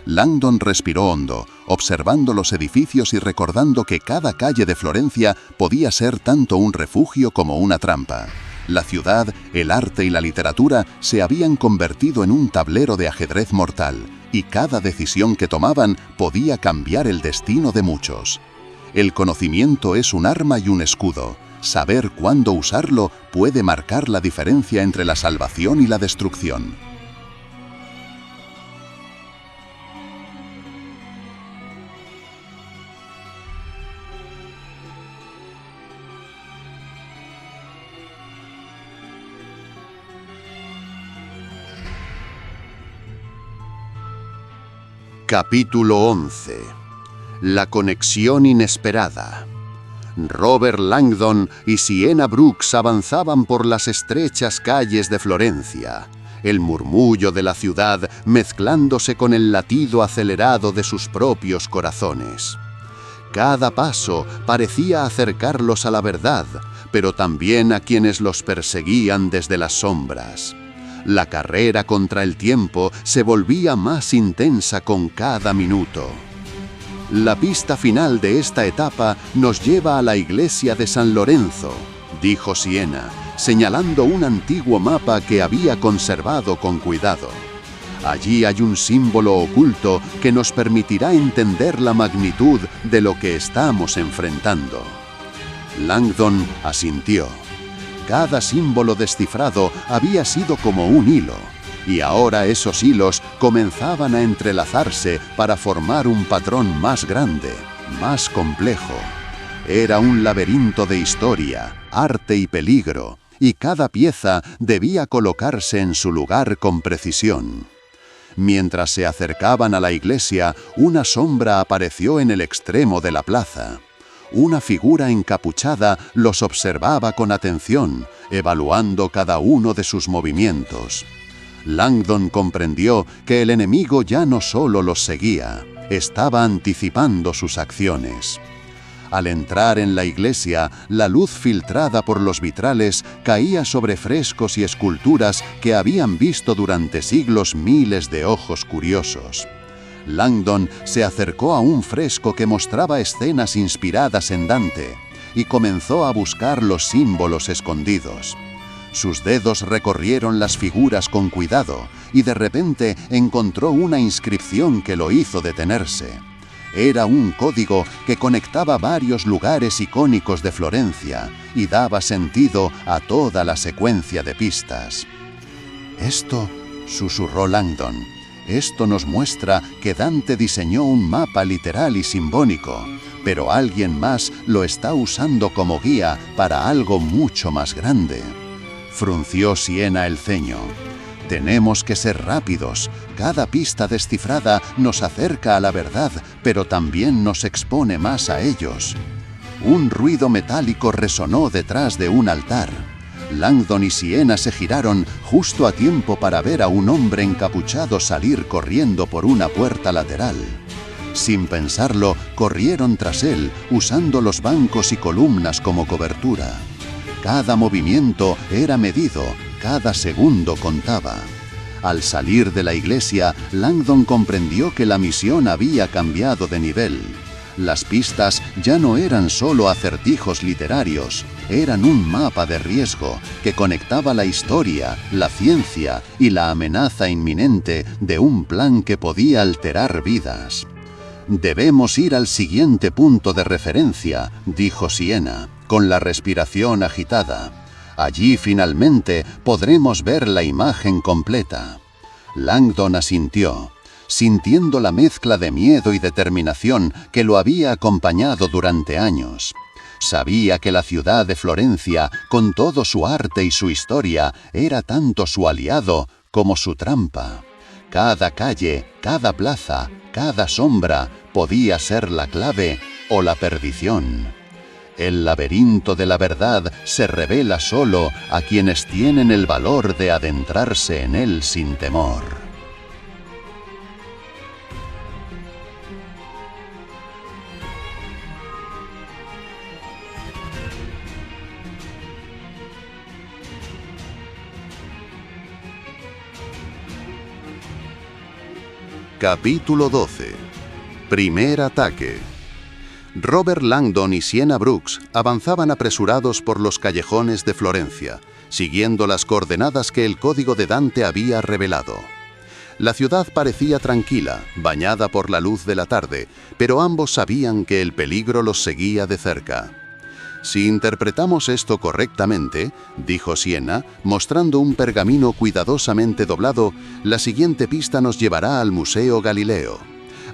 Langdon respiró hondo, observando los edificios y recordando que cada calle de Florencia podía ser tanto un refugio como una trampa. La ciudad, el arte y la literatura se habían convertido en un tablero de ajedrez mortal, y cada decisión que tomaban podía cambiar el destino de muchos. El conocimiento es un arma y un escudo. Saber cuándo usarlo puede marcar la diferencia entre la salvación y la destrucción. Capítulo 11. La conexión inesperada. Robert Langdon y Sienna Brooks avanzaban por las estrechas calles de Florencia, el murmullo de la ciudad mezclándose con el latido acelerado de sus propios corazones. Cada paso parecía acercarlos a la verdad, pero también a quienes los perseguían desde las sombras. La carrera contra el tiempo se volvía más intensa con cada minuto. «La pista final de esta etapa nos lleva a la iglesia de San Lorenzo», dijo Sienna, señalando un antiguo mapa que había conservado con cuidado. «Allí hay un símbolo oculto que nos permitirá entender la magnitud de lo que estamos enfrentando». Langdon asintió. Cada símbolo descifrado había sido como un hilo, y ahora esos hilos comenzaban a entrelazarse para formar un patrón más grande, más complejo. Era un laberinto de historia, arte y peligro, y cada pieza debía colocarse en su lugar con precisión. Mientras se acercaban a la iglesia, una sombra apareció en el extremo de la plaza. Una figura encapuchada los observaba con atención, evaluando cada uno de sus movimientos. Langdon comprendió que el enemigo ya no solo los seguía, estaba anticipando sus acciones. Al entrar en la iglesia, la luz filtrada por los vitrales caía sobre frescos y esculturas que habían visto durante siglos miles de ojos curiosos. Langdon se acercó a un fresco que mostraba escenas inspiradas en Dante y comenzó a buscar los símbolos escondidos. Sus dedos recorrieron las figuras con cuidado y de repente encontró una inscripción que lo hizo detenerse. Era un código que conectaba varios lugares icónicos de Florencia y daba sentido a toda la secuencia de pistas. «Esto», susurró Langdon, «esto nos muestra que Dante diseñó un mapa literal y simbólico, pero alguien más lo está usando como guía para algo mucho más grande». Frunció Siena el ceño. «Tenemos que ser rápidos. Cada pista descifrada nos acerca a la verdad, pero también nos expone más a ellos». Un ruido metálico resonó detrás de un altar. Langdon y Siena se giraron justo a tiempo para ver a un hombre encapuchado salir corriendo por una puerta lateral. Sin pensarlo, corrieron tras él, usando los bancos y columnas como cobertura. Cada movimiento era medido, cada segundo contaba. Al salir de la iglesia, Langdon comprendió que la misión había cambiado de nivel. Las pistas ya no eran solo acertijos literarios, eran un mapa de riesgo que conectaba la historia, la ciencia y la amenaza inminente de un plan que podía alterar vidas. «Debemos ir al siguiente punto de referencia», dijo Siena, con la respiración agitada. «Allí finalmente podremos ver la imagen completa». Langdon asintió, sintiendo la mezcla de miedo y determinación que lo había acompañado durante años. Sabía que la ciudad de Florencia, con todo su arte y su historia, era tanto su aliado como su trampa. Cada calle, cada plaza, cada sombra podía ser la clave o la perdición. El laberinto de la verdad se revela solo a quienes tienen el valor de adentrarse en él sin temor. Capítulo 12. Primer ataque. Robert Langdon y Siena Brooks avanzaban apresurados por los callejones de Florencia, siguiendo las coordenadas que el código de Dante había revelado. La ciudad parecía tranquila, bañada por la luz de la tarde, pero ambos sabían que el peligro los seguía de cerca. «Si interpretamos esto correctamente», dijo Siena, mostrando un pergamino cuidadosamente doblado, «la siguiente pista nos llevará al Museo Galileo.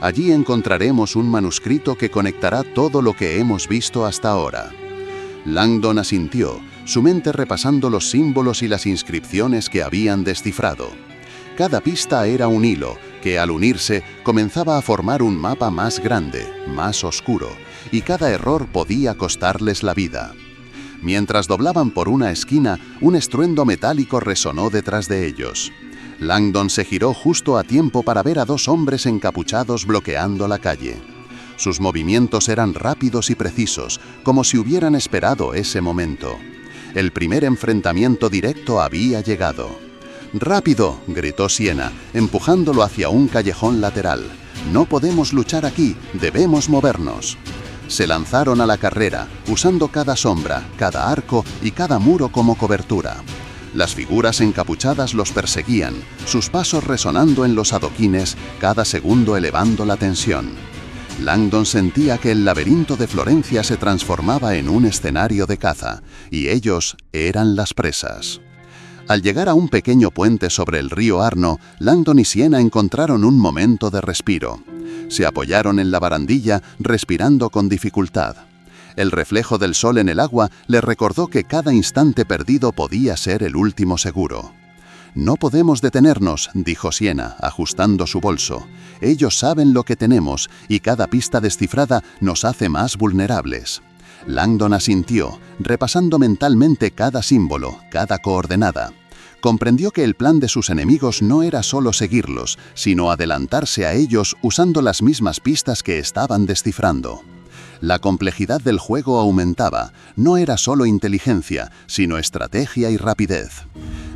Allí encontraremos un manuscrito que conectará todo lo que hemos visto hasta ahora». Langdon asintió, su mente repasando los símbolos y las inscripciones que habían descifrado. Cada pista era un hilo que, al unirse, comenzaba a formar un mapa más grande, más oscuro, y cada error podía costarles la vida. Mientras doblaban por una esquina, un estruendo metálico resonó detrás de ellos. Langdon se giró justo a tiempo para ver a dos hombres encapuchados bloqueando la calle. Sus movimientos eran rápidos y precisos, como si hubieran esperado ese momento. El primer enfrentamiento directo había llegado. «¡Rápido!», gritó Siena, empujándolo hacia un callejón lateral. «No podemos luchar aquí, debemos movernos». Se lanzaron a la carrera, usando cada sombra, cada arco y cada muro como cobertura. Las figuras encapuchadas los perseguían, sus pasos resonando en los adoquines, cada segundo elevando la tensión. Langdon sentía que el laberinto de Florencia se transformaba en un escenario de caza, y ellos eran las presas. Al llegar a un pequeño puente sobre el río Arno, Langdon y Siena encontraron un momento de respiro. Se apoyaron en la barandilla, respirando con dificultad. El reflejo del sol en el agua le recordó que cada instante perdido podía ser el último seguro. «No podemos detenernos», dijo Siena, ajustando su bolso. «Ellos saben lo que tenemos y cada pista descifrada nos hace más vulnerables». Langdon asintió, repasando mentalmente cada símbolo, cada coordenada. Comprendió que el plan de sus enemigos no era solo seguirlos, sino adelantarse a ellos usando las mismas pistas que estaban descifrando. La complejidad del juego aumentaba, no era solo inteligencia, sino estrategia y rapidez.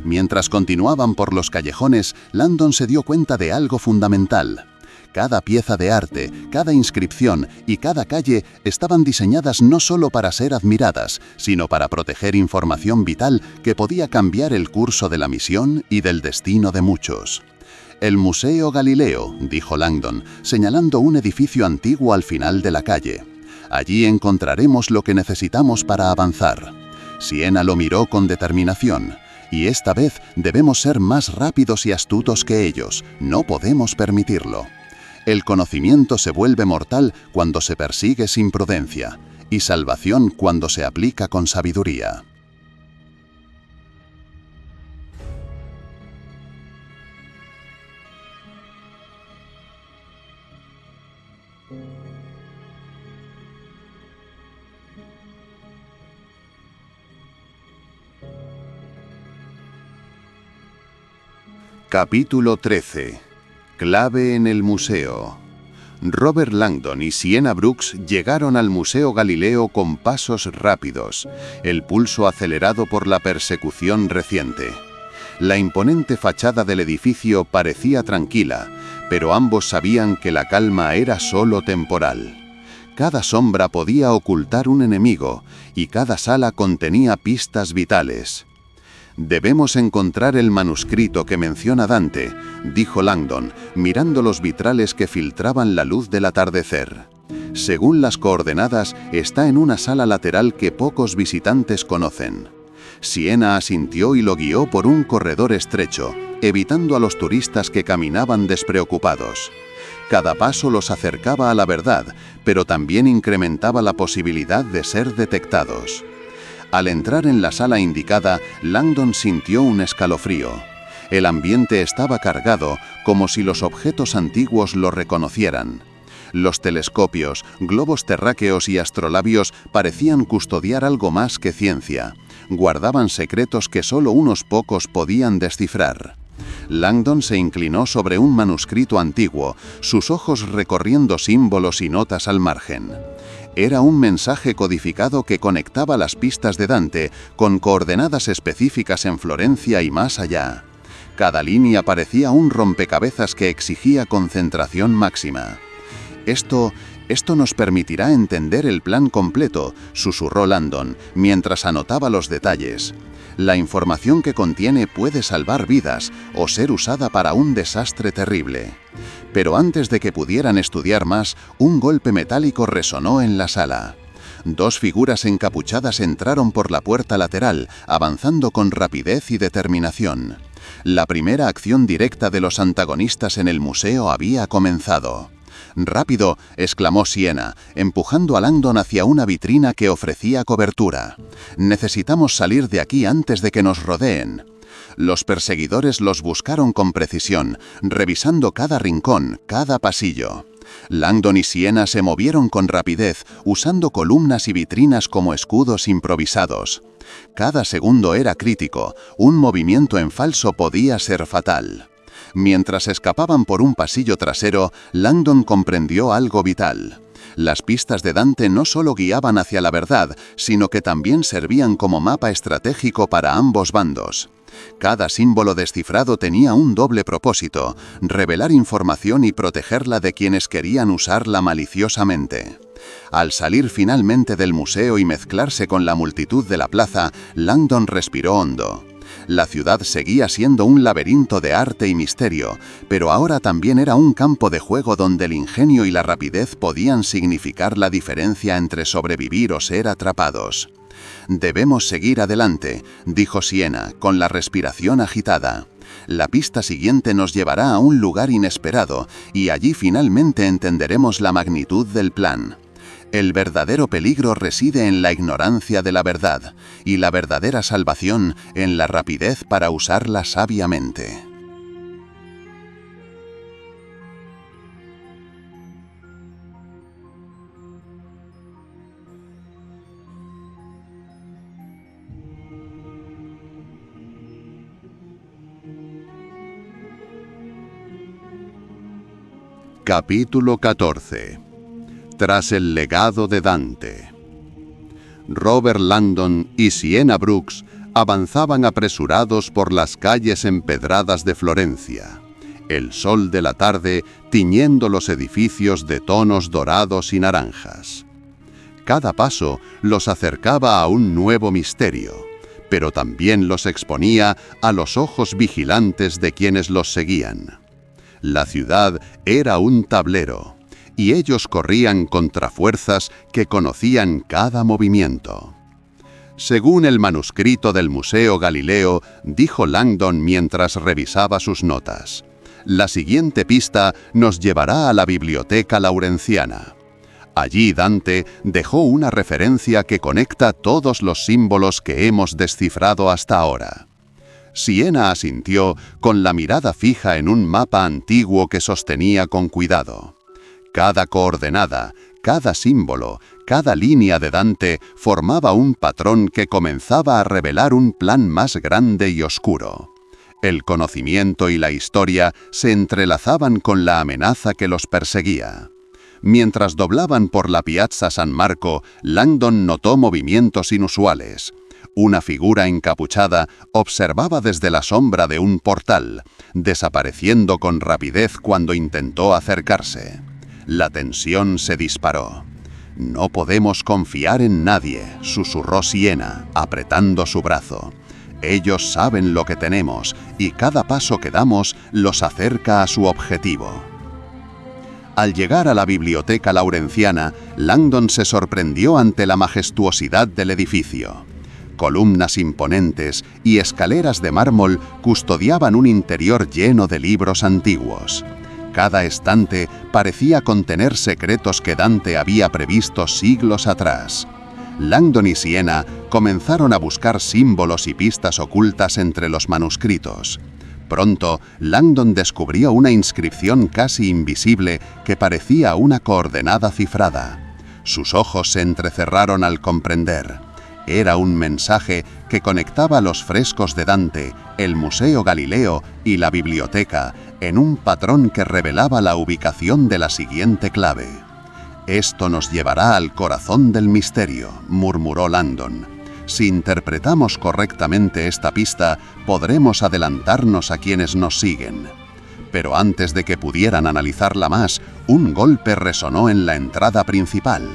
Mientras continuaban por los callejones, Langdon se dio cuenta de algo fundamental. Cada pieza de arte, cada inscripción y cada calle estaban diseñadas no solo para ser admiradas, sino para proteger información vital que podía cambiar el curso de la misión y del destino de muchos. «El Museo Galileo», dijo Langdon, señalando un edificio antiguo al final de la calle. «Allí encontraremos lo que necesitamos para avanzar». Siena lo miró con determinación. «Y esta vez debemos ser más rápidos y astutos que ellos. No podemos permitirlo». El conocimiento se vuelve mortal cuando se persigue sin prudencia, y salvación cuando se aplica con sabiduría. Capítulo 13. Clave en el museo. Robert Langdon y Siena Brooks llegaron al Museo Galileo con pasos rápidos, el pulso acelerado por la persecución reciente. La imponente fachada del edificio parecía tranquila, pero ambos sabían que la calma era solo temporal. Cada sombra podía ocultar un enemigo, y cada sala contenía pistas vitales. «Debemos encontrar el manuscrito que menciona Dante», dijo Langdon, mirando los vitrales que filtraban la luz del atardecer. «Según las coordenadas, está en una sala lateral que pocos visitantes conocen». Siena asintió y lo guió por un corredor estrecho, evitando a los turistas que caminaban despreocupados. Cada paso los acercaba a la verdad, pero también incrementaba la posibilidad de ser detectados. Al entrar en la sala indicada, Langdon sintió un escalofrío. El ambiente estaba cargado, como si los objetos antiguos lo reconocieran. Los telescopios, globos terráqueos y astrolabios parecían custodiar algo más que ciencia. Guardaban secretos que solo unos pocos podían descifrar. Langdon se inclinó sobre un manuscrito antiguo, sus ojos recorriendo símbolos y notas al margen. Era un mensaje codificado que conectaba las pistas de Dante con coordenadas específicas en Florencia y más allá. Cada línea parecía un rompecabezas que exigía concentración máxima. Esto nos permitirá entender el plan completo», susurró Langdon, mientras anotaba los detalles. «La información que contiene puede salvar vidas o ser usada para un desastre terrible». Pero antes de que pudieran estudiar más, un golpe metálico resonó en la sala. Dos figuras encapuchadas entraron por la puerta lateral, avanzando con rapidez y determinación. La primera acción directa de los antagonistas en el museo había comenzado. «¡Rápido!», exclamó Siena, empujando a Langdon hacia una vitrina que ofrecía cobertura. «Necesitamos salir de aquí antes de que nos rodeen». Los perseguidores los buscaron con precisión, revisando cada rincón, cada pasillo. Langdon y Siena se movieron con rapidez, usando columnas y vitrinas como escudos improvisados. Cada segundo era crítico, un movimiento en falso podía ser fatal. Mientras escapaban por un pasillo trasero, Langdon comprendió algo vital. Las pistas de Dante no solo guiaban hacia la verdad, sino que también servían como mapa estratégico para ambos bandos. Cada símbolo descifrado tenía un doble propósito: revelar información y protegerla de quienes querían usarla maliciosamente. Al salir finalmente del museo y mezclarse con la multitud de la plaza, Langdon respiró hondo. La ciudad seguía siendo un laberinto de arte y misterio, pero ahora también era un campo de juego donde el ingenio y la rapidez podían significar la diferencia entre sobrevivir o ser atrapados. «Debemos seguir adelante», dijo Siena, con la respiración agitada. «La pista siguiente nos llevará a un lugar inesperado, y allí finalmente entenderemos la magnitud del plan». El verdadero peligro reside en la ignorancia de la verdad, y la verdadera salvación en la rapidez para usarla sabiamente. Capítulo 14. Tras el legado de Dante. Robert Langdon y Sienna Brooks avanzaban apresurados por las calles empedradas de Florencia, el sol de la tarde tiñendo los edificios de tonos dorados y naranjas. Cada paso los acercaba a un nuevo misterio, pero también los exponía a los ojos vigilantes de quienes los seguían. La ciudad era un tablero, y ellos corrían contra fuerzas que conocían cada movimiento. Según el manuscrito del Museo Galileo, dijo Langdon mientras revisaba sus notas, la siguiente pista nos llevará a la Biblioteca Laurenciana. Allí Dante dejó una referencia que conecta todos los símbolos que hemos descifrado hasta ahora. Sienna asintió con la mirada fija en un mapa antiguo que sostenía con cuidado. Cada coordenada, cada símbolo, cada línea de Dante formaba un patrón que comenzaba a revelar un plan más grande y oscuro. El conocimiento y la historia se entrelazaban con la amenaza que los perseguía. Mientras doblaban por la Piazza San Marco, Langdon notó movimientos inusuales. Una figura encapuchada observaba desde la sombra de un portal, desapareciendo con rapidez cuando intentó acercarse. La tensión se disparó. «No podemos confiar en nadie», susurró Sienna, apretando su brazo. «Ellos saben lo que tenemos, y cada paso que damos los acerca a su objetivo». Al llegar a la Biblioteca Laurenciana, Langdon se sorprendió ante la majestuosidad del edificio. Columnas imponentes y escaleras de mármol custodiaban un interior lleno de libros antiguos. Cada estante parecía contener secretos que Dante había previsto siglos atrás. Langdon y Sienna comenzaron a buscar símbolos y pistas ocultas entre los manuscritos. Pronto, Langdon descubrió una inscripción casi invisible que parecía una coordenada cifrada. Sus ojos se entrecerraron al comprender. Era un mensaje que conectaba los frescos de Dante, el Museo Galileo y la biblioteca en un patrón que revelaba la ubicación de la siguiente clave. «Esto nos llevará al corazón del misterio», murmuró Langdon. «Si interpretamos correctamente esta pista, podremos adelantarnos a quienes nos siguen». Pero antes de que pudieran analizarla más, un golpe resonó en la entrada principal.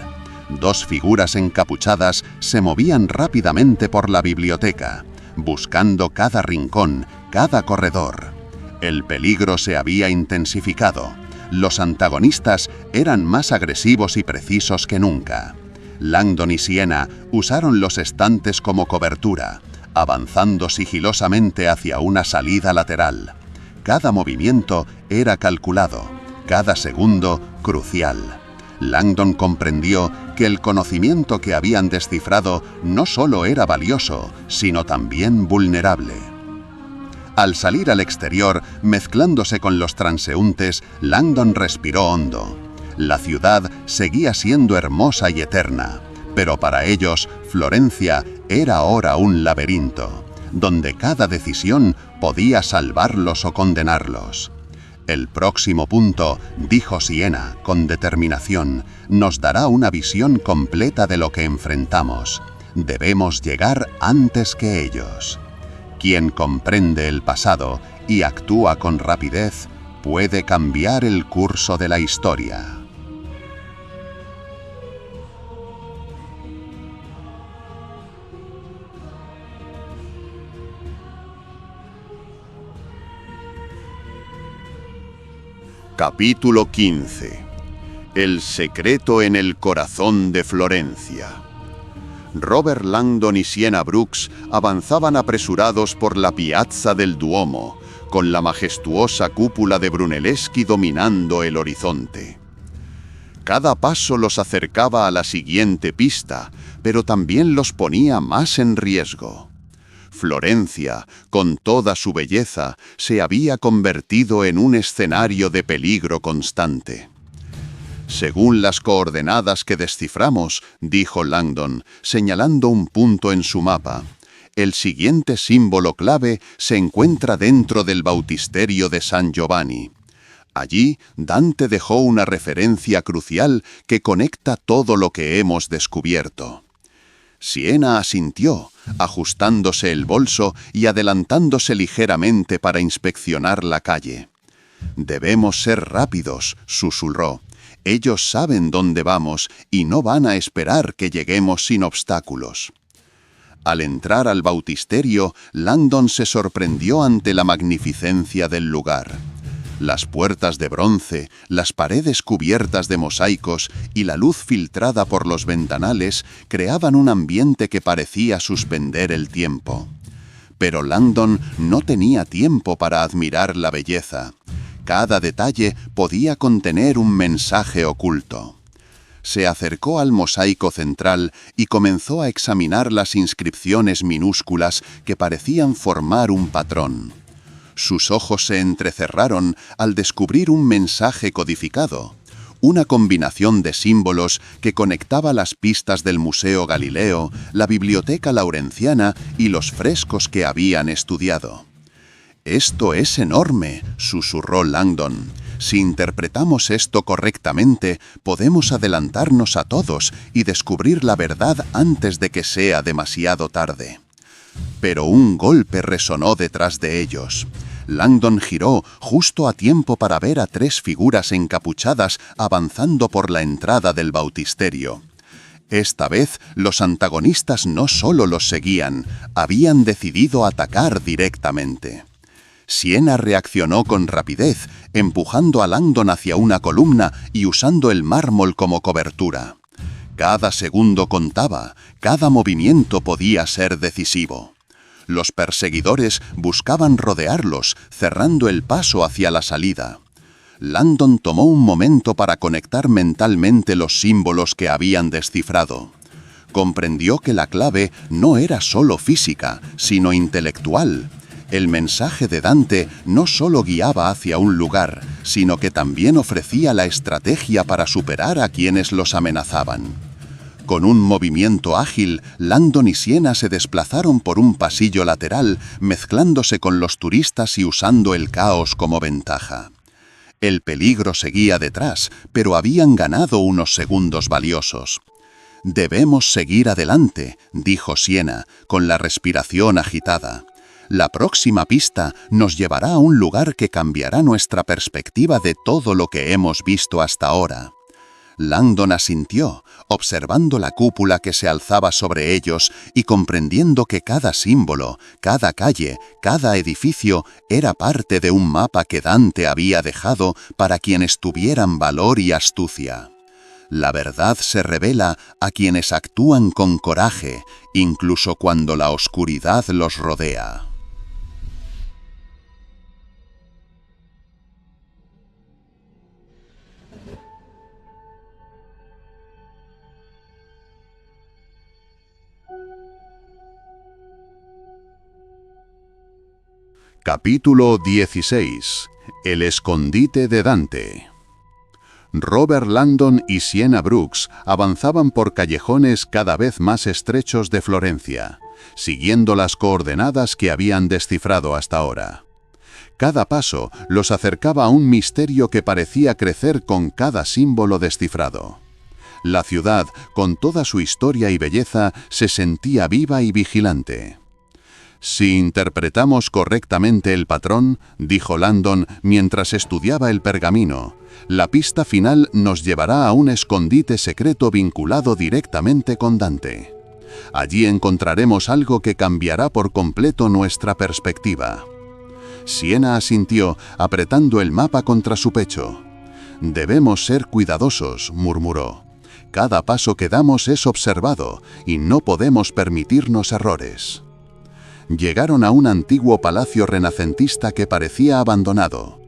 Dos figuras encapuchadas se movían rápidamente por la biblioteca, buscando cada rincón, cada corredor. El peligro se había intensificado. Los antagonistas eran más agresivos y precisos que nunca. Langdon y Sienna usaron los estantes como cobertura, avanzando sigilosamente hacia una salida lateral. Cada movimiento era calculado, cada segundo crucial. Langdon comprendió que el conocimiento que habían descifrado no solo era valioso, sino también vulnerable. Al salir al exterior, mezclándose con los transeúntes, Langdon respiró hondo. La ciudad seguía siendo hermosa y eterna, pero para ellos, Florencia era ahora un laberinto, donde cada decisión podía salvarlos o condenarlos. «El próximo punto», dijo Sienna con determinación, «nos dará una visión completa de lo que enfrentamos. Debemos llegar antes que ellos». Quien comprende el pasado y actúa con rapidez puede cambiar el curso de la historia. Capítulo 15. El secreto en el corazón de Florencia. Robert Langdon y Sienna Brooks avanzaban apresurados por la piazza del Duomo, con la majestuosa cúpula de Brunelleschi dominando el horizonte. Cada paso los acercaba a la siguiente pista, pero también los ponía más en riesgo. Florencia, con toda su belleza, se había convertido en un escenario de peligro constante. Según las coordenadas que desciframos, dijo Langdon, señalando un punto en su mapa, el siguiente símbolo clave se encuentra dentro del bautisterio de San Giovanni. Allí, Dante dejó una referencia crucial que conecta todo lo que hemos descubierto. Siena asintió, ajustándose el bolso y adelantándose ligeramente para inspeccionar la calle. «Debemos ser rápidos», susurró. «Ellos saben dónde vamos y no van a esperar que lleguemos sin obstáculos». Al entrar al bautisterio, Langdon se sorprendió ante la magnificencia del lugar. Las puertas de bronce, las paredes cubiertas de mosaicos y la luz filtrada por los ventanales creaban un ambiente que parecía suspender el tiempo. Pero Langdon no tenía tiempo para admirar la belleza. Cada detalle podía contener un mensaje oculto. Se acercó al mosaico central y comenzó a examinar las inscripciones minúsculas que parecían formar un patrón. Sus ojos se entrecerraron al descubrir un mensaje codificado, una combinación de símbolos que conectaba las pistas del Museo Galileo, la Biblioteca Laurenciana y los frescos que habían estudiado. «Esto es enorme», susurró Langdon. «Si interpretamos esto correctamente, podemos adelantarnos a todos y descubrir la verdad antes de que sea demasiado tarde». Pero un golpe resonó detrás de ellos. Langdon giró justo a tiempo para ver a 3 figuras encapuchadas avanzando por la entrada del bautisterio. Esta vez, los antagonistas no solo los seguían, habían decidido atacar directamente. Siena reaccionó con rapidez, empujando a Langdon hacia una columna y usando el mármol como cobertura. Cada segundo contaba, cada movimiento podía ser decisivo. Los perseguidores buscaban rodearlos, cerrando el paso hacia la salida. Langdon tomó un momento para conectar mentalmente los símbolos que habían descifrado. Comprendió que la clave no era solo física, sino intelectual. El mensaje de Dante no solo guiaba hacia un lugar, sino que también ofrecía la estrategia para superar a quienes los amenazaban. Con un movimiento ágil, Langdon y Siena se desplazaron por un pasillo lateral, mezclándose con los turistas y usando el caos como ventaja. El peligro seguía detrás, pero habían ganado unos segundos valiosos. «Debemos seguir adelante», dijo Siena, con la respiración agitada. «La próxima pista nos llevará a un lugar que cambiará nuestra perspectiva de todo lo que hemos visto hasta ahora». Langdon asintió, observando la cúpula que se alzaba sobre ellos y comprendiendo que cada símbolo, cada calle, cada edificio era parte de un mapa que Dante había dejado para quienes tuvieran valor y astucia. La verdad se revela a quienes actúan con coraje, incluso cuando la oscuridad los rodea. Capítulo 16. El escondite de Dante. Robert Langdon y Siena Brooks avanzaban por callejones cada vez más estrechos de Florencia, siguiendo las coordenadas que habían descifrado hasta ahora. Cada paso los acercaba a un misterio que parecía crecer con cada símbolo descifrado. La ciudad, con toda su historia y belleza, se sentía viva y vigilante. «Si interpretamos correctamente el patrón», dijo Langdon mientras estudiaba el pergamino, «la pista final nos llevará a un escondite secreto vinculado directamente con Dante. Allí encontraremos algo que cambiará por completo nuestra perspectiva». Siena asintió, apretando el mapa contra su pecho. «Debemos ser cuidadosos», murmuró. «Cada paso que damos es observado y no podemos permitirnos errores». Llegaron a un antiguo palacio renacentista que parecía abandonado.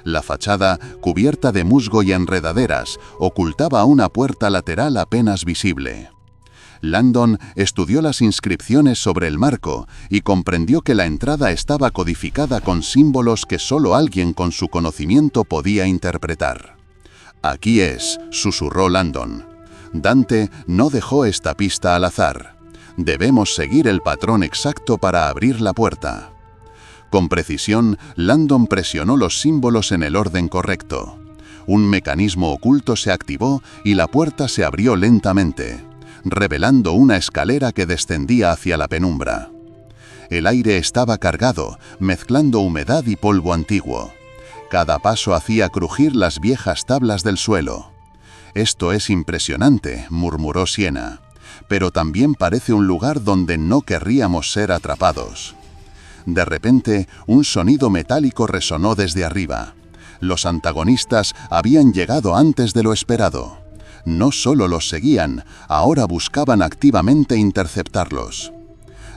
La fachada, cubierta de musgo y enredaderas, ocultaba una puerta lateral apenas visible. Langdon estudió las inscripciones sobre el marco y comprendió que la entrada estaba codificada con símbolos que solo alguien con su conocimiento podía interpretar. «Aquí es», susurró Langdon. «Dante no dejó esta pista al azar. Debemos seguir el patrón exacto para abrir la puerta». Con precisión, Langdon presionó los símbolos en el orden correcto. Un mecanismo oculto se activó y la puerta se abrió lentamente, revelando una escalera que descendía hacia la penumbra. El aire estaba cargado, mezclando humedad y polvo antiguo. Cada paso hacía crujir las viejas tablas del suelo. «Esto es impresionante», murmuró Siena, «pero también parece un lugar donde no querríamos ser atrapados». De repente, un sonido metálico resonó desde arriba. Los antagonistas habían llegado antes de lo esperado. No solo los seguían, ahora buscaban activamente interceptarlos.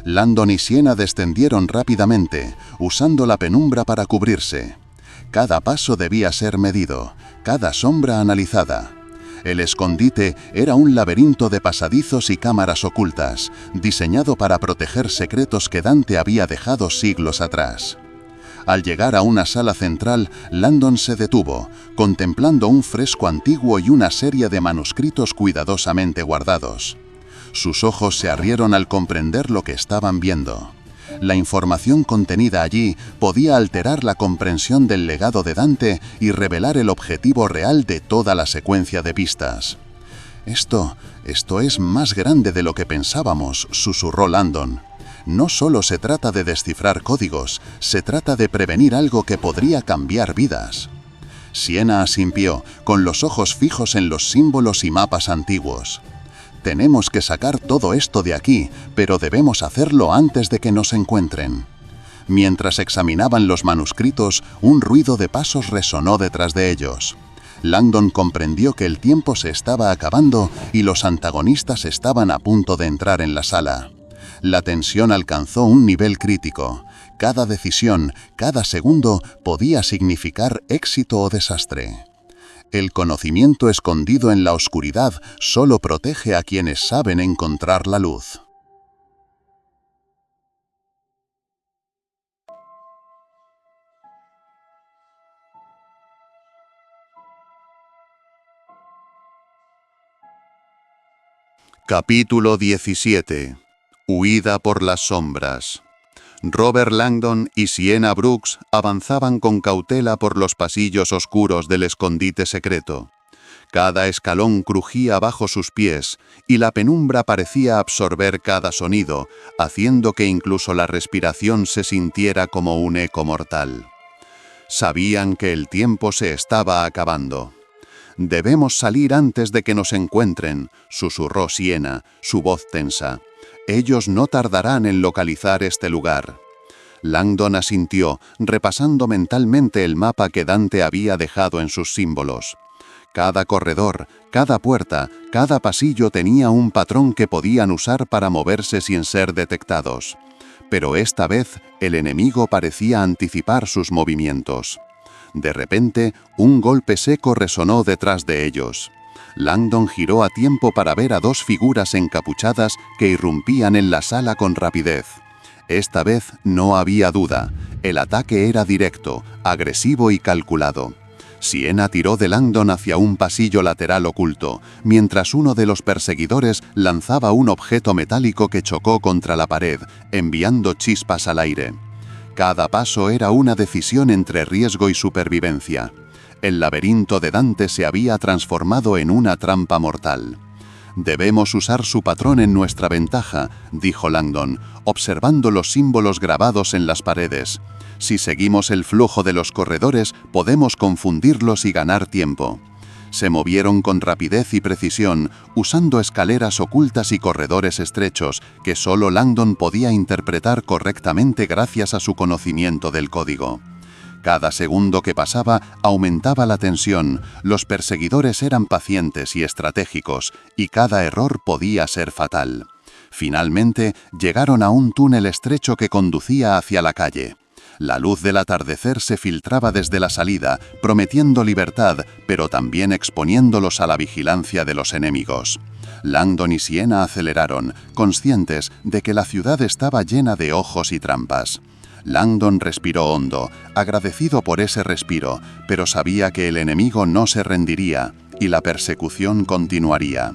Langdon y Siena descendieron rápidamente, usando la penumbra para cubrirse. Cada paso debía ser medido, cada sombra analizada. El escondite era un laberinto de pasadizos y cámaras ocultas, diseñado para proteger secretos que Dante había dejado siglos atrás. Al llegar a una sala central, Langdon se detuvo, contemplando un fresco antiguo y una serie de manuscritos cuidadosamente guardados. Sus ojos se abrieron al comprender lo que estaban viendo. La información contenida allí podía alterar la comprensión del legado de Dante y revelar el objetivo real de toda la secuencia de pistas. Esto es más grande de lo que pensábamos», susurró Langdon. «No solo se trata de descifrar códigos, se trata de prevenir algo que podría cambiar vidas». Siena asintió, con los ojos fijos en los símbolos y mapas antiguos. «Tenemos que sacar todo esto de aquí, pero debemos hacerlo antes de que nos encuentren». Mientras examinaban los manuscritos, un ruido de pasos resonó detrás de ellos. Langdon comprendió que el tiempo se estaba acabando y los antagonistas estaban a punto de entrar en la sala. La tensión alcanzó un nivel crítico. Cada decisión, cada segundo, podía significar éxito o desastre. El conocimiento escondido en la oscuridad solo protege a quienes saben encontrar la luz. Capítulo 17. Huida por las sombras. Robert Langdon y Siena Brooks avanzaban con cautela por los pasillos oscuros del escondite secreto. Cada escalón crujía bajo sus pies y la penumbra parecía absorber cada sonido, haciendo que incluso la respiración se sintiera como un eco mortal. Sabían que el tiempo se estaba acabando. «Debemos salir antes de que nos encuentren», susurró Siena, su voz tensa. «Ellos no tardarán en localizar este lugar». Langdon asintió, repasando mentalmente el mapa que Dante había dejado en sus símbolos. Cada corredor, cada puerta, cada pasillo tenía un patrón que podían usar para moverse sin ser detectados. Pero esta vez el enemigo parecía anticipar sus movimientos. De repente, un golpe seco resonó detrás de ellos. Langdon giró a tiempo para ver a dos figuras encapuchadas que irrumpían en la sala con rapidez. Esta vez no había duda. El ataque era directo, agresivo y calculado. Siena tiró de Langdon hacia un pasillo lateral oculto, mientras uno de los perseguidores lanzaba un objeto metálico que chocó contra la pared, enviando chispas al aire. Cada paso era una decisión entre riesgo y supervivencia. El laberinto de Dante se había transformado en una trampa mortal. «Debemos usar su patrón en nuestra ventaja», dijo Langdon, observando los símbolos grabados en las paredes. «Si seguimos el flujo de los corredores, podemos confundirlos y ganar tiempo». Se movieron con rapidez y precisión, usando escaleras ocultas y corredores estrechos que solo Langdon podía interpretar correctamente gracias a su conocimiento del código. Cada segundo que pasaba aumentaba la tensión, los perseguidores eran pacientes y estratégicos, y cada error podía ser fatal. Finalmente, llegaron a un túnel estrecho que conducía hacia la calle. La luz del atardecer se filtraba desde la salida, prometiendo libertad, pero también exponiéndolos a la vigilancia de los enemigos. Langdon y Siena aceleraron, conscientes de que la ciudad estaba llena de ojos y trampas. Langdon respiró hondo, agradecido por ese respiro, pero sabía que el enemigo no se rendiría y la persecución continuaría.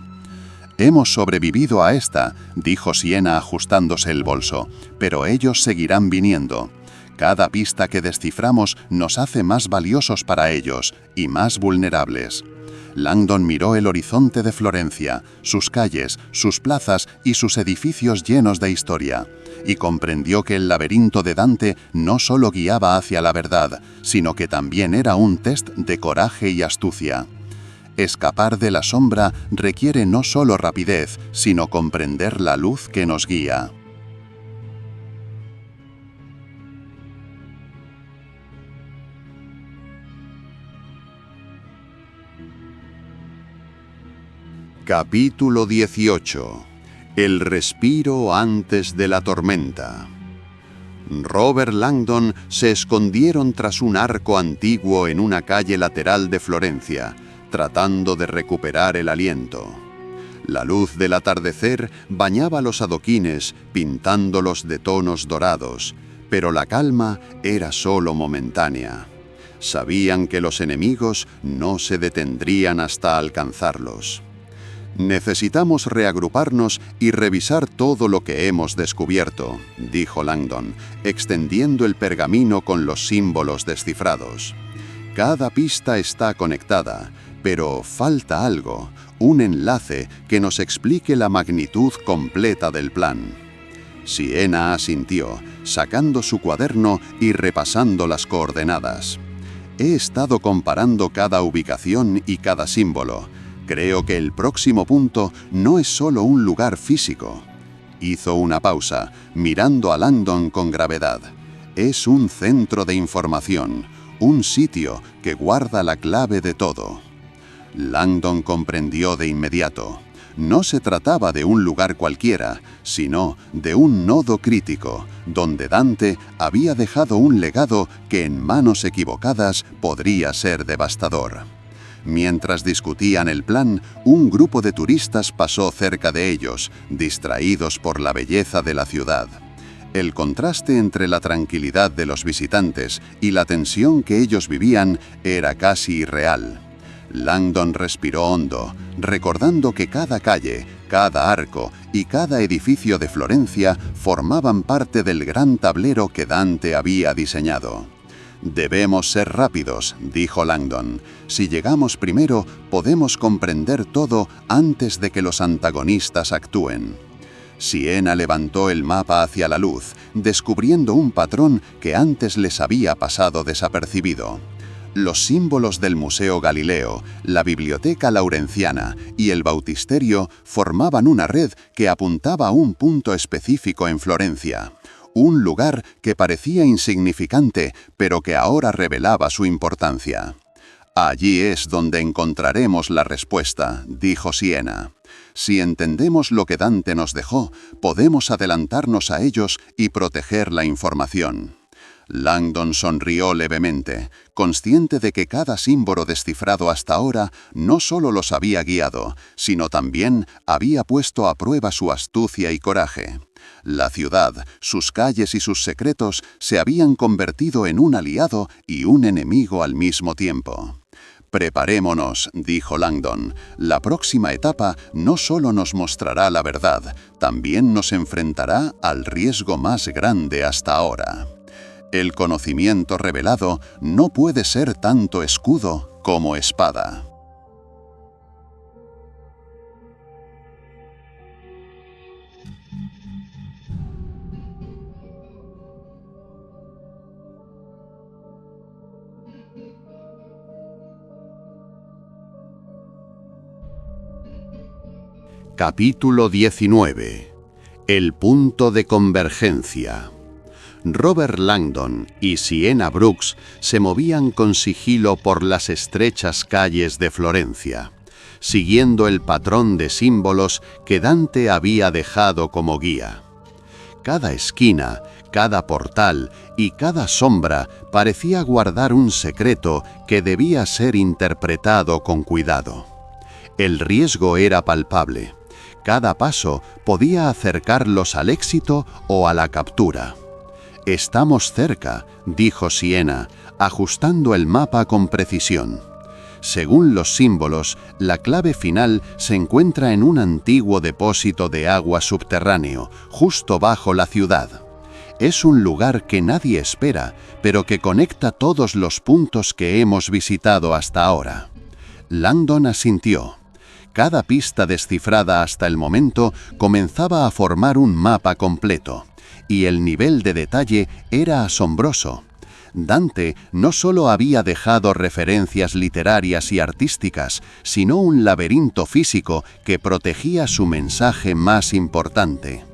«Hemos sobrevivido a esta», dijo Siena ajustándose el bolso, «pero ellos seguirán viniendo. Cada pista que desciframos nos hace más valiosos para ellos y más vulnerables». Langdon miró el horizonte de Florencia, sus calles, sus plazas y sus edificios llenos de historia, y comprendió que el laberinto de Dante no solo guiaba hacia la verdad, sino que también era un test de coraje y astucia. Escapar de la sombra requiere no solo rapidez, sino comprender la luz que nos guía. Capítulo 18. El respiro antes de la tormenta. Robert Langdon se escondieron tras un arco antiguo en una calle lateral de Florencia, tratando de recuperar el aliento. La luz del atardecer bañaba los adoquines, pintándolos de tonos dorados, pero la calma era solo momentánea. Sabían que los enemigos no se detendrían hasta alcanzarlos. «Necesitamos reagruparnos y revisar todo lo que hemos descubierto», dijo Langdon, extendiendo el pergamino con los símbolos descifrados. «Cada pista está conectada, pero falta algo, un enlace que nos explique la magnitud completa del plan». Siena asintió, sacando su cuaderno y repasando las coordenadas. «He estado comparando cada ubicación y cada símbolo. Creo que el próximo punto no es solo un lugar físico». Hizo una pausa, mirando a Langdon con gravedad. «Es un centro de información, un sitio que guarda la clave de todo». Langdon comprendió de inmediato. No se trataba de un lugar cualquiera, sino de un nodo crítico, donde Dante había dejado un legado que en manos equivocadas podría ser devastador. Mientras discutían el plan, un grupo de turistas pasó cerca de ellos, distraídos por la belleza de la ciudad. El contraste entre la tranquilidad de los visitantes y la tensión que ellos vivían era casi irreal. Langdon respiró hondo, recordando que cada calle, cada arco y cada edificio de Florencia formaban parte del gran tablero que Dante había diseñado. «Debemos ser rápidos», dijo Langdon. «Si llegamos primero, podemos comprender todo antes de que los antagonistas actúen». Siena levantó el mapa hacia la luz, descubriendo un patrón que antes les había pasado desapercibido. Los símbolos del Museo Galileo, la Biblioteca Laurenciana y el Bautisterio formaban una red que apuntaba a un punto específico en Florencia. Un lugar que parecía insignificante, pero que ahora revelaba su importancia. «Allí es donde encontraremos la respuesta», dijo Siena. «Si entendemos lo que Dante nos dejó, podemos adelantarnos a ellos y proteger la información». Langdon sonrió levemente, consciente de que cada símbolo descifrado hasta ahora no solo los había guiado, sino también había puesto a prueba su astucia y coraje. La ciudad, sus calles y sus secretos se habían convertido en un aliado y un enemigo al mismo tiempo. «Preparémonos», dijo Langdon. «La próxima etapa no solo nos mostrará la verdad, también nos enfrentará al riesgo más grande hasta ahora». El conocimiento revelado no puede ser tanto escudo como espada. Capítulo 19. El punto de convergencia. Robert Langdon y Siena Brooks se movían con sigilo por las estrechas calles de Florencia, siguiendo el patrón de símbolos que Dante había dejado como guía. Cada esquina, Cada portal y cada sombra parecía guardar un secreto que debía ser interpretado con cuidado. El riesgo era palpable. Cada paso podía acercarlos al éxito o a la captura. «Estamos cerca», dijo Siena, ajustando el mapa con precisión. Según los símbolos, la clave final se encuentra en un antiguo depósito de agua subterráneo, justo bajo la ciudad. Es un lugar que nadie espera, pero que conecta todos los puntos que hemos visitado hasta ahora. Langdon asintió. Cada pista descifrada hasta el momento comenzaba a formar un mapa completo, y el nivel de detalle era asombroso. Dante no solo había dejado referencias literarias y artísticas, sino un laberinto físico que protegía su mensaje más importante.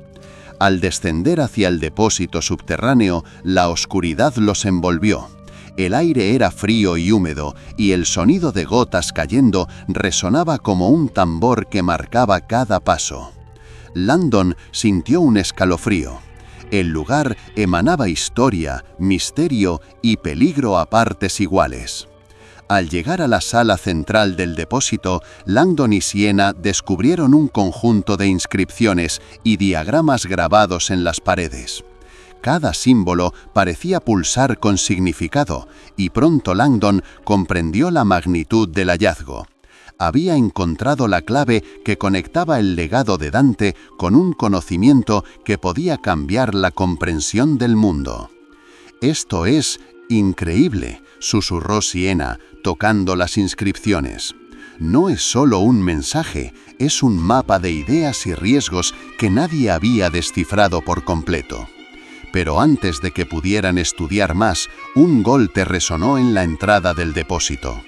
Al descender hacia el depósito subterráneo, la oscuridad los envolvió. El aire era frío y húmedo, y el sonido de gotas cayendo resonaba como un tambor que marcaba cada paso. Langdon sintió un escalofrío. El lugar emanaba historia, misterio y peligro a partes iguales. Al llegar a la sala central del depósito, Langdon y Siena descubrieron un conjunto de inscripciones y diagramas grabados en las paredes. Cada símbolo parecía pulsar con significado, y pronto Langdon comprendió la magnitud del hallazgo. Había encontrado la clave que conectaba el legado de Dante con un conocimiento que podía cambiar la comprensión del mundo. «Esto es increíble», susurró Siena, tocando las inscripciones. «No es solo un mensaje, es un mapa de ideas y riesgos que nadie había descifrado por completo». Pero antes de que pudieran estudiar más, un golpe resonó en la entrada del depósito.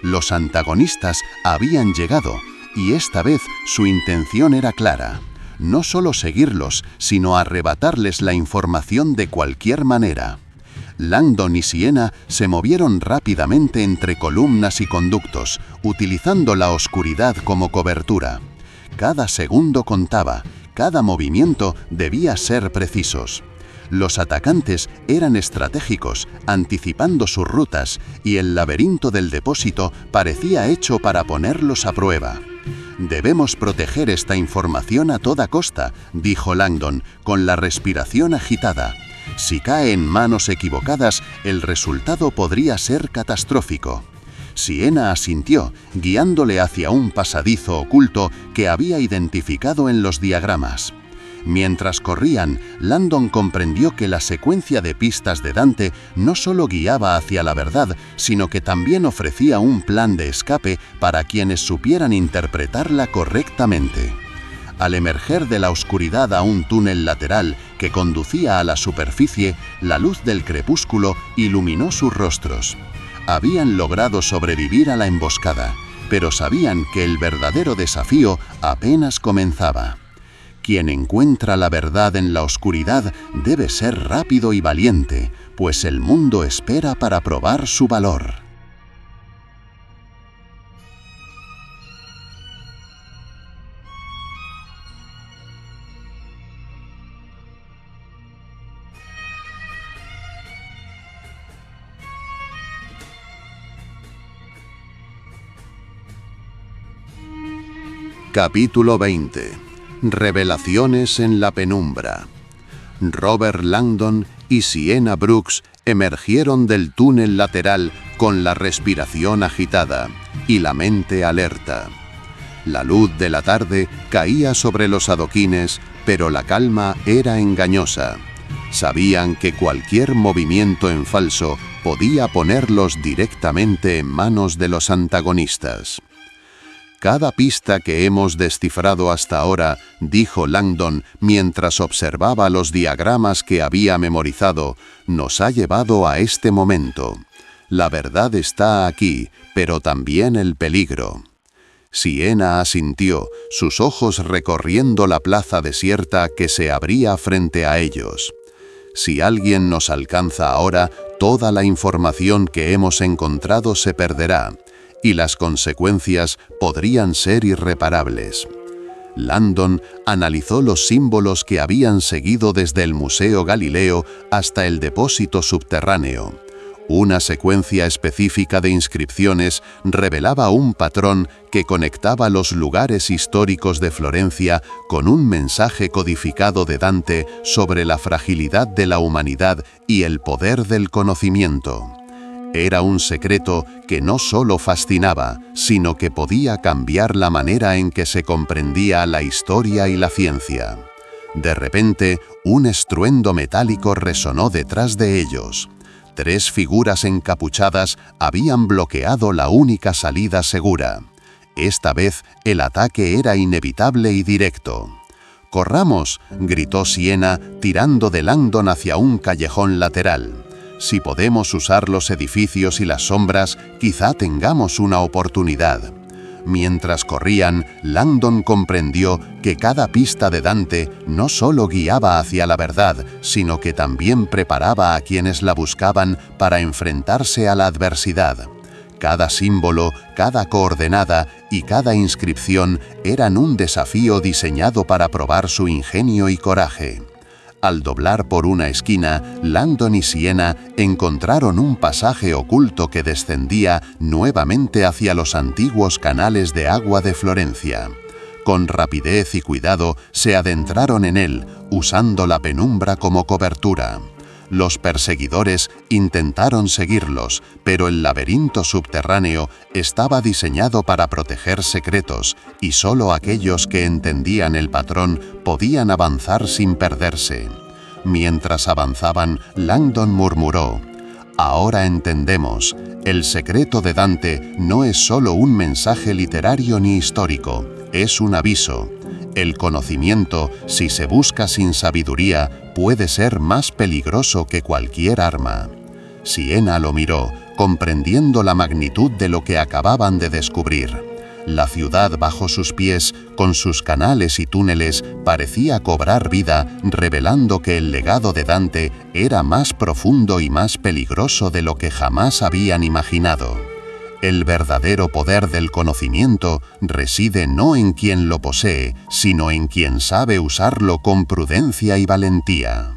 Los antagonistas habían llegado, y esta vez su intención era clara: no solo seguirlos, sino arrebatarles la información de cualquier manera. Langdon y Siena se movieron rápidamente entre columnas y conductos, utilizando la oscuridad como cobertura. Cada segundo contaba, cada movimiento debía ser precisos. Los atacantes eran estratégicos, anticipando sus rutas, y el laberinto del depósito parecía hecho para ponerlos a prueba. «Debemos proteger esta información a toda costa», dijo Langdon, con la respiración agitada. «Si cae en manos equivocadas, el resultado podría ser catastrófico». Siena asintió, guiándole hacia un pasadizo oculto que había identificado en los diagramas. Mientras corrían, Langdon comprendió que la secuencia de pistas de Dante no solo guiaba hacia la verdad, sino que también ofrecía un plan de escape para quienes supieran interpretarla correctamente. Al emerger de la oscuridad a un túnel lateral que conducía a la superficie, la luz del crepúsculo iluminó sus rostros. Habían logrado sobrevivir a la emboscada, pero sabían que el verdadero desafío apenas comenzaba. Quien encuentra la verdad en la oscuridad debe ser rápido y valiente, pues el mundo espera para probar su valor. Capítulo 20. Revelaciones en la penumbra. Robert Langdon y Siena Brooks emergieron del túnel lateral con la respiración agitada y la mente alerta. La luz de la tarde caía sobre los adoquines, pero la calma era engañosa. Sabían que cualquier movimiento en falso podía ponerlos directamente en manos de los antagonistas. «Cada pista que hemos descifrado hasta ahora», dijo Langdon mientras observaba los diagramas que había memorizado, «nos ha llevado a este momento. La verdad está aquí, pero también el peligro». Siena asintió, sus ojos recorriendo la plaza desierta que se abría frente a ellos. «Si alguien nos alcanza ahora, toda la información que hemos encontrado se perderá, y las consecuencias podrían ser irreparables». Langdon analizó los símbolos que habían seguido desde el Museo Galileo hasta el depósito subterráneo. Una secuencia específica de inscripciones revelaba un patrón que conectaba los lugares históricos de Florencia con un mensaje codificado de Dante sobre la fragilidad de la humanidad y el poder del conocimiento. Era un secreto que no solo fascinaba, sino que podía cambiar la manera en que se comprendía la historia y la ciencia. De repente, un estruendo metálico resonó detrás de ellos. 3 figuras encapuchadas habían bloqueado la única salida segura. Esta vez, el ataque era inevitable y directo. «¡Corramos!», gritó Siena, tirando de Langdon hacia un callejón lateral. «Si podemos usar los edificios y las sombras, quizá tengamos una oportunidad». Mientras corrían, Langdon comprendió que cada pista de Dante no solo guiaba hacia la verdad, sino que también preparaba a quienes la buscaban para enfrentarse a la adversidad. Cada símbolo, cada coordenada y cada inscripción eran un desafío diseñado para probar su ingenio y coraje. Al doblar por una esquina, Langdon y Siena encontraron un pasaje oculto que descendía nuevamente hacia los antiguos canales de agua de Florencia. Con rapidez y cuidado se adentraron en él, usando la penumbra como cobertura. Los perseguidores intentaron seguirlos, pero el laberinto subterráneo estaba diseñado para proteger secretos, y solo aquellos que entendían el patrón podían avanzar sin perderse. Mientras avanzaban, Langdon murmuró: «Ahora entendemos, el secreto de Dante no es solo un mensaje literario ni histórico, es un aviso. El conocimiento, si se busca sin sabiduría, puede ser más peligroso que cualquier arma». Siena lo miró, comprendiendo la magnitud de lo que acababan de descubrir. La ciudad bajo sus pies, con sus canales y túneles, parecía cobrar vida, revelando que el legado de Dante era más profundo y más peligroso de lo que jamás habían imaginado. El verdadero poder del conocimiento reside no en quien lo posee, sino en quien sabe usarlo con prudencia y valentía.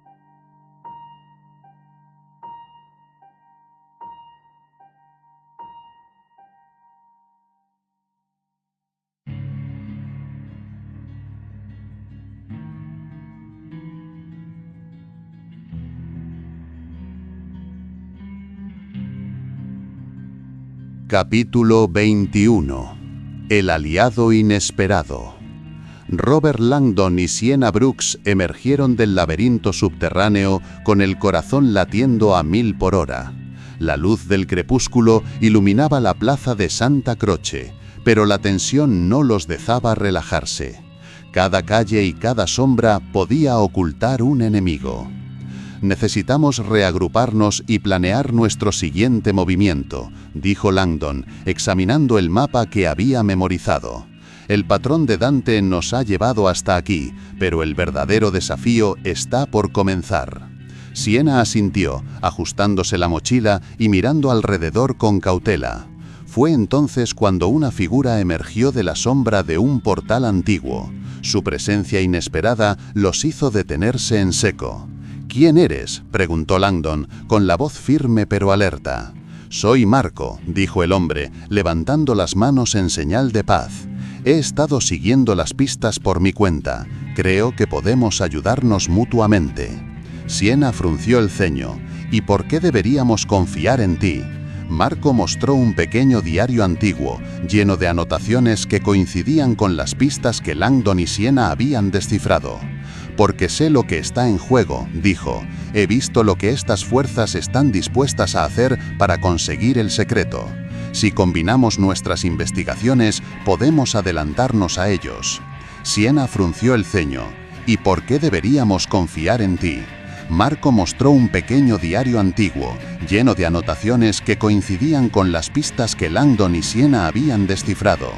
Capítulo 21. El aliado inesperado. Robert Langdon y Siena Brooks emergieron del laberinto subterráneo con el corazón latiendo a 1000 por hora. La luz del crepúsculo iluminaba la plaza de Santa Croce, pero la tensión no los dejaba relajarse. Cada calle y cada sombra podía ocultar un enemigo. «Necesitamos reagruparnos y planear nuestro siguiente movimiento», dijo Langdon, examinando el mapa que había memorizado. «El patrón de Dante nos ha llevado hasta aquí, pero el verdadero desafío está por comenzar». Siena asintió, ajustándose la mochila y mirando alrededor con cautela. Fue entonces cuando una figura emergió de la sombra de un portal antiguo. Su presencia inesperada los hizo detenerse en seco. «¿Quién eres?», preguntó Langdon, con la voz firme pero alerta. «Soy Marco», dijo el hombre, levantando las manos en señal de paz. «He estado siguiendo las pistas por mi cuenta. Creo que podemos ayudarnos mutuamente». Siena frunció el ceño. «¿Y por qué deberíamos confiar en ti?». Marco mostró un pequeño diario antiguo, lleno de anotaciones que coincidían con las pistas que Langdon y Siena habían descifrado. «Porque sé lo que está en juego», dijo. «He visto lo que estas fuerzas están dispuestas a hacer para conseguir el secreto. Si combinamos nuestras investigaciones, podemos adelantarnos a ellos». Siena frunció el ceño. «¿Y por qué deberíamos confiar en ti?». Marco mostró un pequeño diario antiguo, lleno de anotaciones que coincidían con las pistas que Langdon y Siena habían descifrado.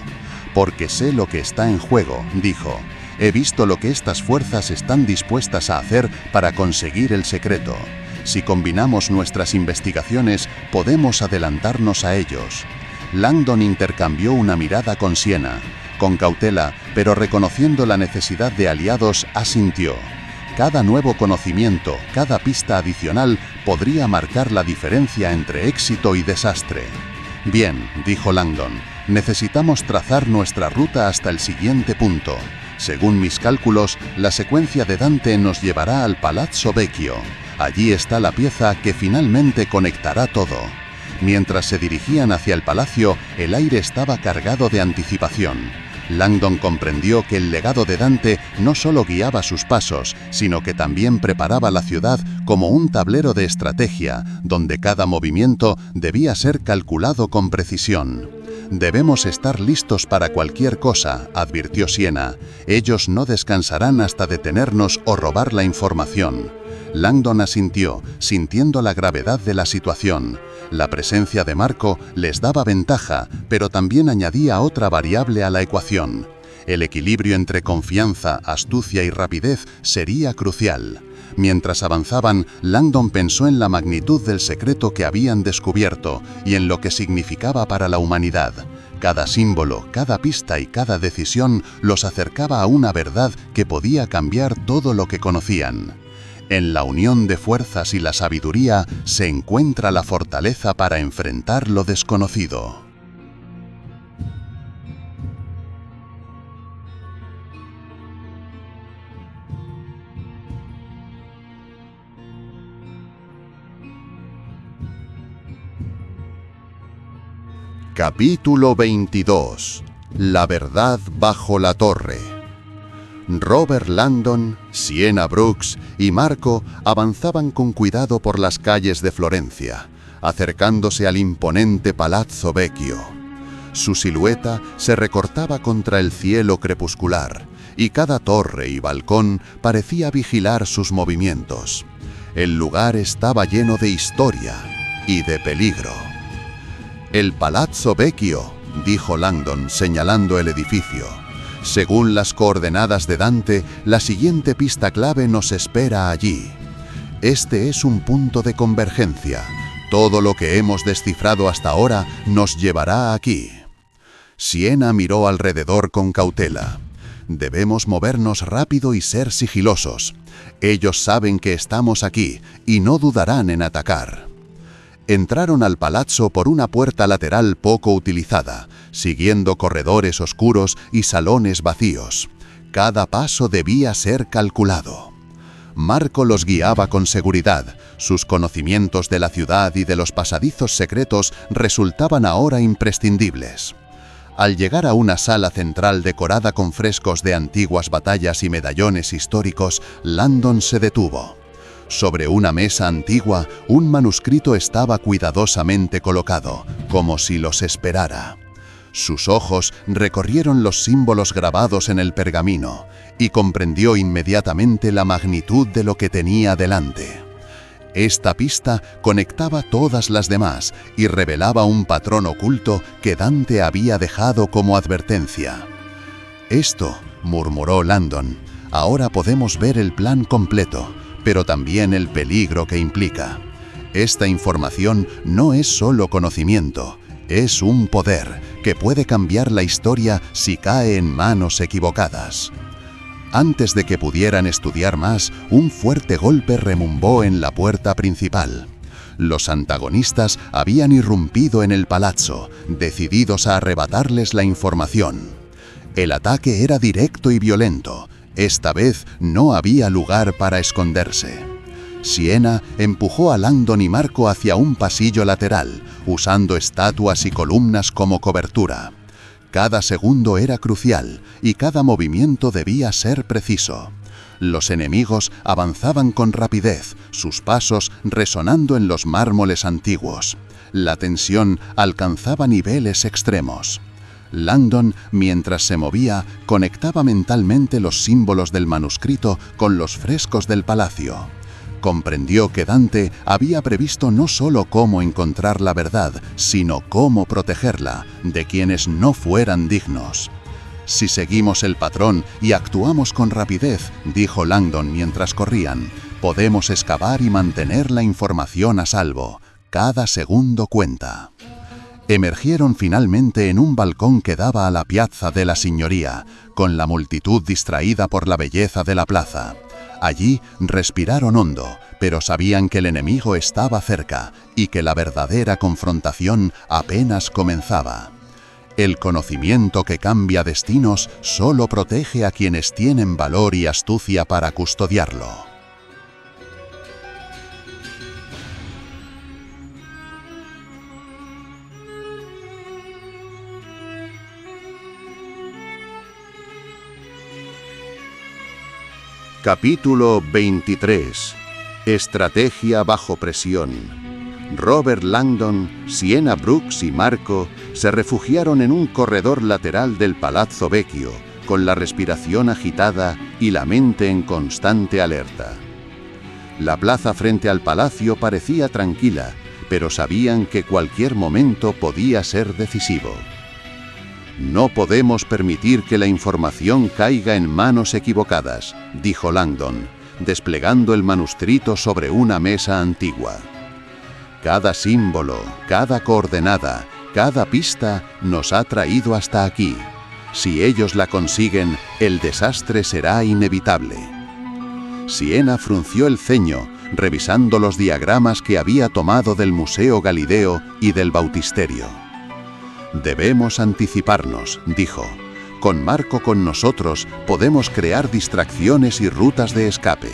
«Porque sé lo que está en juego», dijo. «He visto lo que estas fuerzas están dispuestas a hacer para conseguir el secreto. Si combinamos nuestras investigaciones, podemos adelantarnos a ellos». Langdon intercambió una mirada con Siena. Con cautela, pero reconociendo la necesidad de aliados, asintió. Cada nuevo conocimiento, cada pista adicional, podría marcar la diferencia entre éxito y desastre. Bien, dijo Langdon, necesitamos trazar nuestra ruta hasta el siguiente punto. Según mis cálculos, la secuencia de Dante nos llevará al Palazzo Vecchio. Allí está la pieza que finalmente conectará todo. Mientras se dirigían hacia el palacio, el aire estaba cargado de anticipación. Langdon comprendió que el legado de Dante no solo guiaba sus pasos, sino que también preparaba la ciudad como un tablero de estrategia, donde cada movimiento debía ser calculado con precisión. «Debemos estar listos para cualquier cosa», advirtió Siena. «Ellos no descansarán hasta detenernos o robar la información». Langdon asintió, sintiendo la gravedad de la situación. La presencia de Marco les daba ventaja, pero también añadía otra variable a la ecuación. El equilibrio entre confianza, astucia y rapidez sería crucial. Mientras avanzaban, Langdon pensó en la magnitud del secreto que habían descubierto y en lo que significaba para la humanidad. Cada símbolo, cada pista y cada decisión los acercaba a una verdad que podía cambiar todo lo que conocían. En la unión de fuerzas y la sabiduría se encuentra la fortaleza para enfrentar lo desconocido. Capítulo 22. La verdad bajo la torre. Robert Langdon, Siena Brooks y Marco avanzaban con cuidado por las calles de Florencia, acercándose al imponente Palazzo Vecchio. Su silueta se recortaba contra el cielo crepuscular, y cada torre y balcón parecía vigilar sus movimientos. El lugar estaba lleno de historia y de peligro. «El Palazzo Vecchio», dijo Langdon señalando el edificio. «Según las coordenadas de Dante, la siguiente pista clave nos espera allí. Este es un punto de convergencia. Todo lo que hemos descifrado hasta ahora nos llevará aquí». Siena miró alrededor con cautela. «Debemos movernos rápido y ser sigilosos. Ellos saben que estamos aquí y no dudarán en atacar». Entraron al palazzo por una puerta lateral poco utilizada, siguiendo corredores oscuros y salones vacíos. Cada paso debía ser calculado. Marco los guiaba con seguridad. Sus conocimientos de la ciudad y de los pasadizos secretos resultaban ahora imprescindibles. Al llegar a una sala central decorada con frescos de antiguas batallas y medallones históricos, Langdon se detuvo. Sobre una mesa antigua, un manuscrito estaba cuidadosamente colocado, como si los esperara. Sus ojos recorrieron los símbolos grabados en el pergamino y comprendió inmediatamente la magnitud de lo que tenía delante. Esta pista conectaba todas las demás y revelaba un patrón oculto que Dante había dejado como advertencia. «Esto», murmuró Langdon, «ahora podemos ver el plan completo, pero también el peligro que implica. Esta información no es solo conocimiento, es un poder que puede cambiar la historia si cae en manos equivocadas». Antes de que pudieran estudiar más, un fuerte golpe remumbó en la puerta principal. Los antagonistas habían irrumpido en el palazzo, decididos a arrebatarles la información. El ataque era directo y violento. Esta vez no había lugar para esconderse. Siena empujó a Langdon y Marco hacia un pasillo lateral, usando estatuas y columnas como cobertura. Cada segundo era crucial y cada movimiento debía ser preciso. Los enemigos avanzaban con rapidez, sus pasos resonando en los mármoles antiguos. La tensión alcanzaba niveles extremos. Langdon, mientras se movía, conectaba mentalmente los símbolos del manuscrito con los frescos del palacio. Comprendió que Dante había previsto no solo cómo encontrar la verdad, sino cómo protegerla de quienes no fueran dignos. «Si seguimos el patrón y actuamos con rapidez», dijo Langdon mientras corrían, «podemos excavar y mantener la información a salvo. Cada segundo cuenta». Emergieron finalmente en un balcón que daba a la Piazza della Signoria, con la multitud distraída por la belleza de la plaza. Allí respiraron hondo, pero sabían que el enemigo estaba cerca y que la verdadera confrontación apenas comenzaba. El conocimiento que cambia destinos solo protege a quienes tienen valor y astucia para custodiarlo. Capítulo 23. Estrategia bajo presión. Robert Langdon, Sienna Brooks y Marco se refugiaron en un corredor lateral del Palazzo Vecchio, con la respiración agitada y la mente en constante alerta. La plaza frente al palacio parecía tranquila, pero sabían que cualquier momento podía ser decisivo. «No podemos permitir que la información caiga en manos equivocadas», dijo Langdon, desplegando el manuscrito sobre una mesa antigua. «Cada símbolo, cada coordenada, cada pista nos ha traído hasta aquí. Si ellos la consiguen, el desastre será inevitable». Sienna frunció el ceño, revisando los diagramas que había tomado del Museo Galileo y del Bautisterio. «Debemos anticiparnos», dijo. «Con Marco con nosotros podemos crear distracciones y rutas de escape,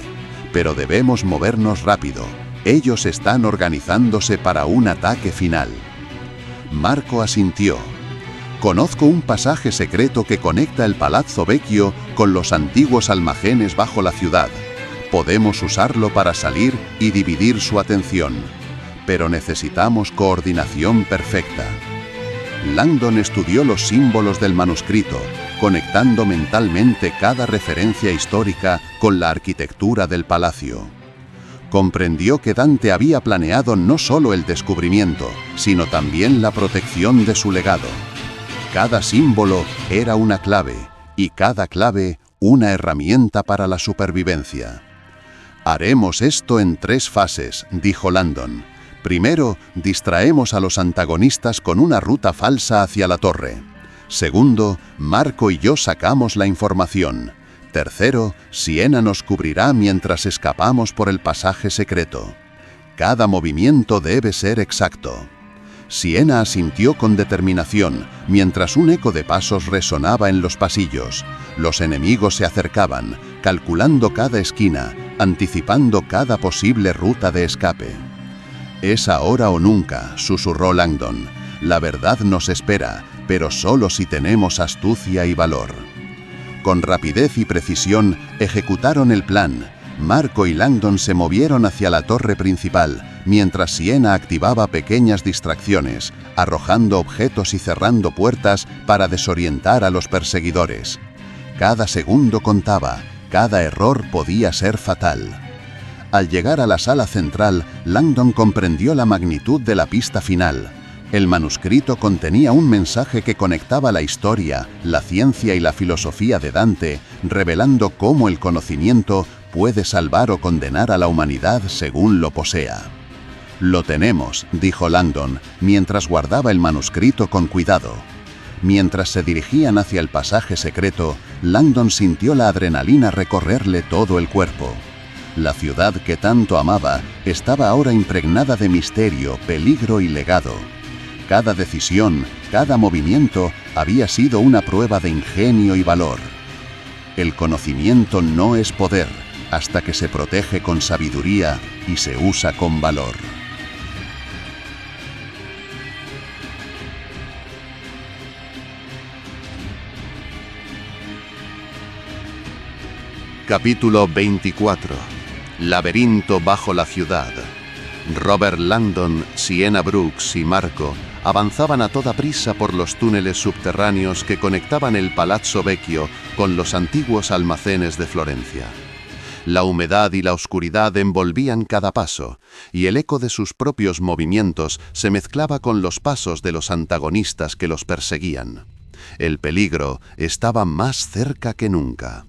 pero debemos movernos rápido. Ellos están organizándose para un ataque final». Marco asintió. «Conozco un pasaje secreto que conecta el Palazzo Vecchio con los antiguos almacenes bajo la ciudad. Podemos usarlo para salir y dividir su atención. Pero necesitamos coordinación perfecta». Langdon estudió los símbolos del manuscrito, conectando mentalmente cada referencia histórica con la arquitectura del palacio. Comprendió que Dante había planeado no solo el descubrimiento, sino también la protección de su legado. Cada símbolo era una clave, y cada clave una herramienta para la supervivencia. «Haremos esto en 3 fases», dijo Langdon. «Primero, distraemos a los antagonistas con una ruta falsa hacia la torre. Segundo, Marco y yo sacamos la información. Tercero, Sienna nos cubrirá mientras escapamos por el pasaje secreto. Cada movimiento debe ser exacto». Sienna asintió con determinación, mientras un eco de pasos resonaba en los pasillos. Los enemigos se acercaban, calculando cada esquina, anticipando cada posible ruta de escape. «Es ahora o nunca», susurró Langdon. «La verdad nos espera, pero solo si tenemos astucia y valor». Con rapidez y precisión ejecutaron el plan. Marco y Langdon se movieron hacia la torre principal, mientras Sienna activaba pequeñas distracciones, arrojando objetos y cerrando puertas para desorientar a los perseguidores. Cada segundo contaba, cada error podía ser fatal. Al llegar a la sala central, Langdon comprendió la magnitud de la pista final. El manuscrito contenía un mensaje que conectaba la historia, la ciencia y la filosofía de Dante, revelando cómo el conocimiento puede salvar o condenar a la humanidad según lo posea. «Lo tenemos», dijo Langdon, mientras guardaba el manuscrito con cuidado. Mientras se dirigían hacia el pasaje secreto, Langdon sintió la adrenalina recorrerle todo el cuerpo. La ciudad que tanto amaba estaba ahora impregnada de misterio, peligro y legado. Cada decisión, cada movimiento había sido una prueba de ingenio y valor. El conocimiento no es poder hasta que se protege con sabiduría y se usa con valor. Capítulo 24. Laberinto bajo la ciudad. Robert Langdon, Sienna Brooks y Marco avanzaban a toda prisa por los túneles subterráneos que conectaban el Palazzo Vecchio con los antiguos almacenes de Florencia. La humedad y la oscuridad envolvían cada paso, y el eco de sus propios movimientos se mezclaba con los pasos de los antagonistas que los perseguían. El peligro estaba más cerca que nunca.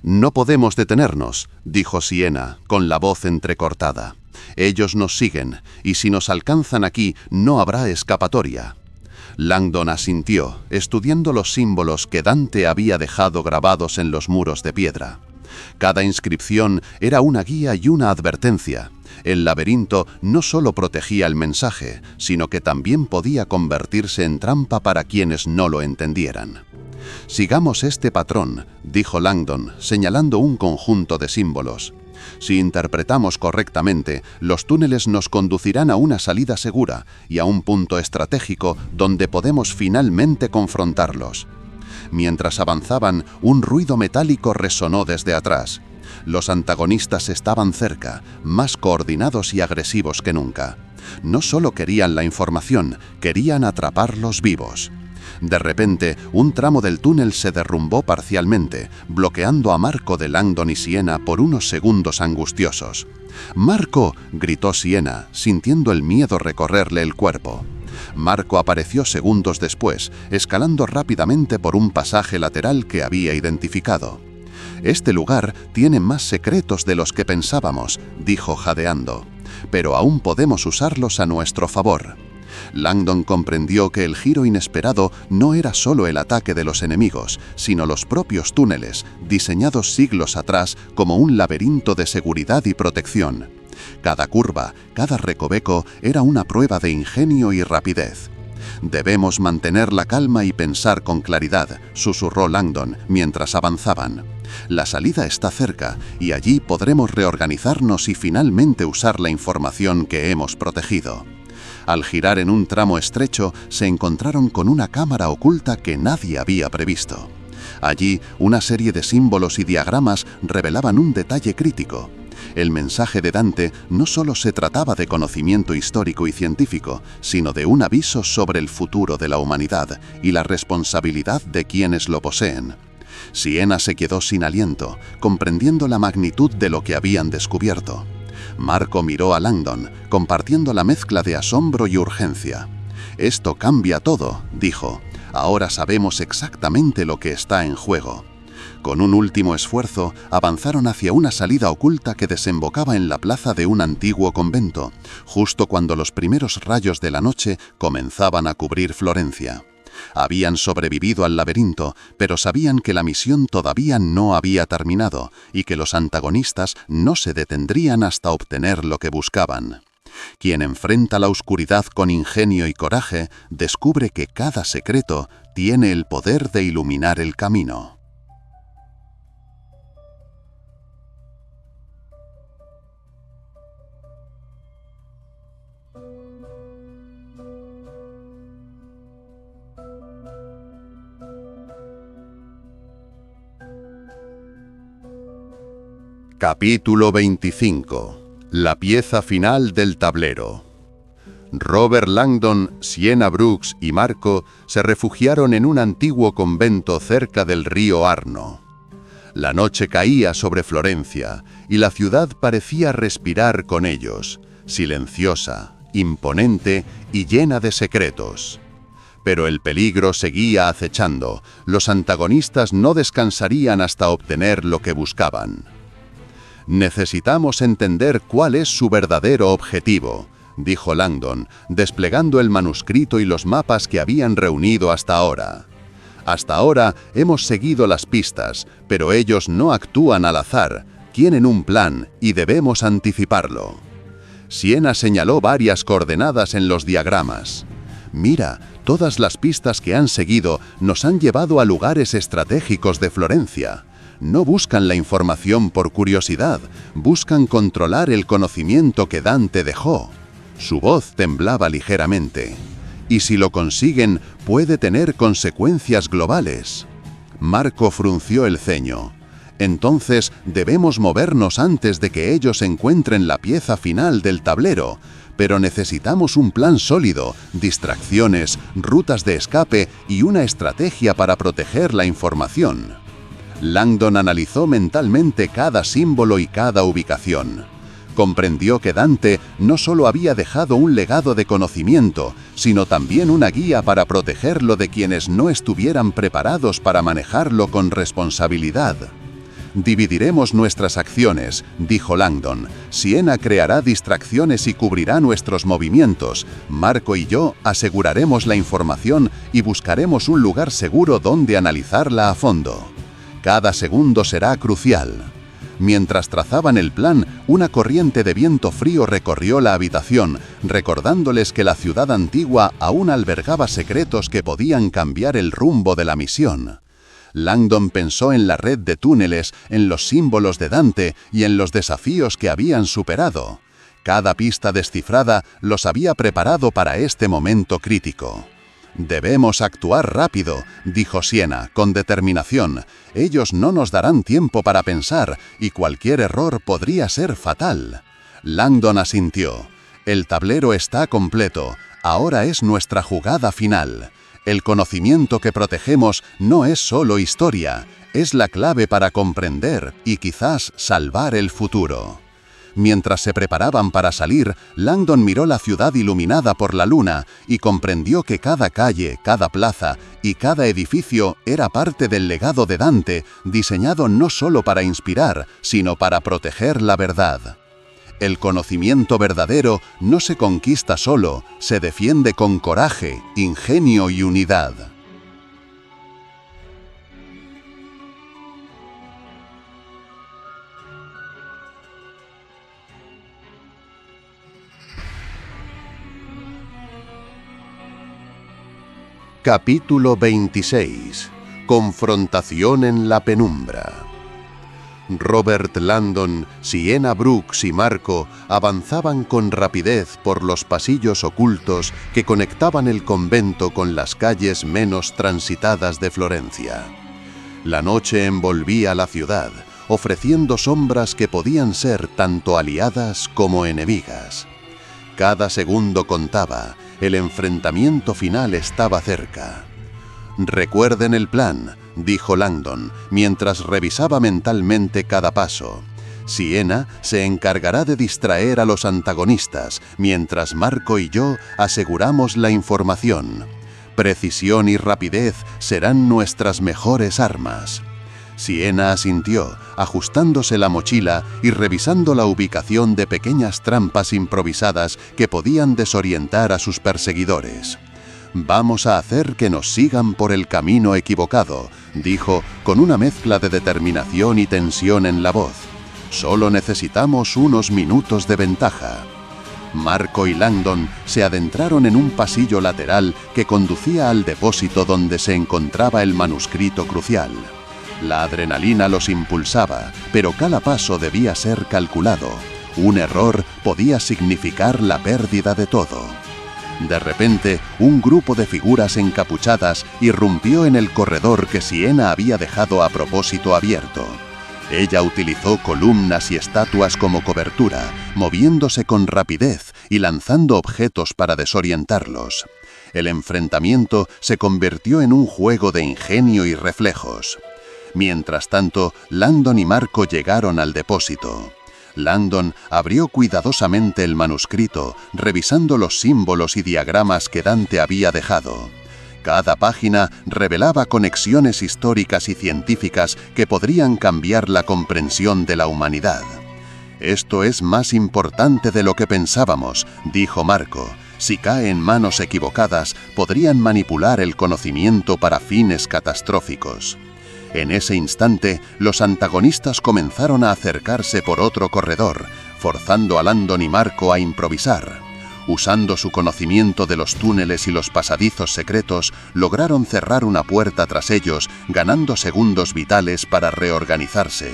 «No podemos detenernos», dijo Sienna, con la voz entrecortada. «Ellos nos siguen, y si nos alcanzan aquí, no habrá escapatoria». Langdon asintió, estudiando los símbolos que Dante había dejado grabados en los muros de piedra. Cada inscripción era una guía y una advertencia. El laberinto no solo protegía el mensaje, sino que también podía convertirse en trampa para quienes no lo entendieran. «Sigamos este patrón», dijo Langdon, señalando un conjunto de símbolos. «Si interpretamos correctamente, los túneles nos conducirán a una salida segura y a un punto estratégico donde podemos finalmente confrontarlos». Mientras avanzaban, un ruido metálico resonó desde atrás. Los antagonistas estaban cerca, más coordinados y agresivos que nunca. No solo querían la información, querían atraparlos vivos. De repente, un tramo del túnel se derrumbó parcialmente, bloqueando a Marco de Langdon y Siena por unos segundos angustiosos. «¡Marco!», gritó Siena, sintiendo el miedo recorrerle el cuerpo. Marco apareció segundos después, escalando rápidamente por un pasaje lateral que había identificado. «Este lugar tiene más secretos de los que pensábamos», dijo jadeando, «pero aún podemos usarlos a nuestro favor». Langdon comprendió que el giro inesperado no era solo el ataque de los enemigos, sino los propios túneles, diseñados siglos atrás como un laberinto de seguridad y protección. Cada curva, cada recoveco era una prueba de ingenio y rapidez. «Debemos mantener la calma y pensar con claridad», susurró Langdon mientras avanzaban. «La salida está cerca y allí podremos reorganizarnos y finalmente usar la información que hemos protegido». Al girar en un tramo estrecho, se encontraron con una cámara oculta que nadie había previsto. Allí, una serie de símbolos y diagramas revelaban un detalle crítico. El mensaje de Dante no solo se trataba de conocimiento histórico y científico, sino de un aviso sobre el futuro de la humanidad y la responsabilidad de quienes lo poseen. Siena se quedó sin aliento, comprendiendo la magnitud de lo que habían descubierto. Marco miró a Langdon, compartiendo la mezcla de asombro y urgencia. «Esto cambia todo», dijo. «Ahora sabemos exactamente lo que está en juego». Con un último esfuerzo, avanzaron hacia una salida oculta que desembocaba en la plaza de un antiguo convento, justo cuando los primeros rayos de la noche comenzaban a cubrir Florencia. Habían sobrevivido al laberinto, pero sabían que la misión todavía no había terminado y que los antagonistas no se detendrían hasta obtener lo que buscaban. Quien enfrenta la oscuridad con ingenio y coraje, descubre que cada secreto tiene el poder de iluminar el camino. Capítulo 25. La pieza final del tablero. Robert Langdon, Siena Brooks y Marco se refugiaron en un antiguo convento cerca del río Arno. La noche caía sobre Florencia y la ciudad parecía respirar con ellos, silenciosa, imponente y llena de secretos. Pero el peligro seguía acechando, los antagonistas no descansarían hasta obtener lo que buscaban. «Necesitamos entender cuál es su verdadero objetivo», dijo Langdon, desplegando el manuscrito y los mapas que habían reunido hasta ahora. «Hasta ahora hemos seguido las pistas, pero ellos no actúan al azar, tienen un plan y debemos anticiparlo». Siena señaló varias coordenadas en los diagramas. «Mira, todas las pistas que han seguido nos han llevado a lugares estratégicos de Florencia. No buscan la información por curiosidad, buscan controlar el conocimiento que Dante dejó». Su voz temblaba ligeramente. «Y si lo consiguen, puede tener consecuencias globales». Marco frunció el ceño. «Entonces debemos movernos antes de que ellos encuentren la pieza final del tablero. Pero necesitamos un plan sólido, distracciones, rutas de escape y una estrategia para proteger la información». Langdon analizó mentalmente cada símbolo y cada ubicación. Comprendió que Dante no solo había dejado un legado de conocimiento, sino también una guía para protegerlo de quienes no estuvieran preparados para manejarlo con responsabilidad. Dividiremos nuestras acciones, dijo Langdon. Siena creará distracciones y cubrirá nuestros movimientos. Marco y yo aseguraremos la información y buscaremos un lugar seguro donde analizarla a fondo. Cada segundo será crucial. Mientras trazaban el plan, una corriente de viento frío recorrió la habitación, recordándoles que la ciudad antigua aún albergaba secretos que podían cambiar el rumbo de la misión. Langdon pensó en la red de túneles, en los símbolos de Dante y en los desafíos que habían superado. Cada pista descifrada los había preparado para este momento crítico. «Debemos actuar rápido», dijo Siena, con determinación. «Ellos no nos darán tiempo para pensar, y cualquier error podría ser fatal». Langdon asintió. «El tablero está completo. Ahora es nuestra jugada final. El conocimiento que protegemos no es solo historia, es la clave para comprender y quizás salvar el futuro». Mientras se preparaban para salir, Langdon miró la ciudad iluminada por la luna y comprendió que cada calle, cada plaza y cada edificio era parte del legado de Dante, diseñado no solo para inspirar, sino para proteger la verdad. El conocimiento verdadero no se conquista solo, se defiende con coraje, ingenio y unidad. Capítulo 26. Confrontación en la penumbra. Robert Langdon, Siena Brooks y Marco avanzaban con rapidez por los pasillos ocultos que conectaban el convento con las calles menos transitadas de Florencia. La noche envolvía la ciudad, ofreciendo sombras que podían ser tanto aliadas como enemigas. Cada segundo contaba. El enfrentamiento final estaba cerca. «Recuerden el plan», dijo Langdon, mientras revisaba mentalmente cada paso. «Siena se encargará de distraer a los antagonistas, mientras Marco y yo aseguramos la información. Precisión y rapidez serán nuestras mejores armas». Siena asintió, ajustándose la mochila y revisando la ubicación de pequeñas trampas improvisadas que podían desorientar a sus perseguidores. «Vamos a hacer que nos sigan por el camino equivocado», dijo, con una mezcla de determinación y tensión en la voz. «Solo necesitamos unos minutos de ventaja». Marco y Langdon se adentraron en un pasillo lateral que conducía al depósito donde se encontraba el manuscrito crucial. La adrenalina los impulsaba, pero cada paso debía ser calculado. Un error podía significar la pérdida de todo. De repente, un grupo de figuras encapuchadas irrumpió en el corredor que Siena había dejado a propósito abierto. Ella utilizó columnas y estatuas como cobertura, moviéndose con rapidez y lanzando objetos para desorientarlos. El enfrentamiento se convirtió en un juego de ingenio y reflejos. Mientras tanto, Langdon y Marco llegaron al depósito. Langdon abrió cuidadosamente el manuscrito, revisando los símbolos y diagramas que Dante había dejado. Cada página revelaba conexiones históricas y científicas que podrían cambiar la comprensión de la humanidad. «Esto es más importante de lo que pensábamos», dijo Marco. «Si cae en manos equivocadas, podrían manipular el conocimiento para fines catastróficos». En ese instante, los antagonistas comenzaron a acercarse por otro corredor, forzando a Langdon y Marco a improvisar. Usando su conocimiento de los túneles y los pasadizos secretos, lograron cerrar una puerta tras ellos, ganando segundos vitales para reorganizarse.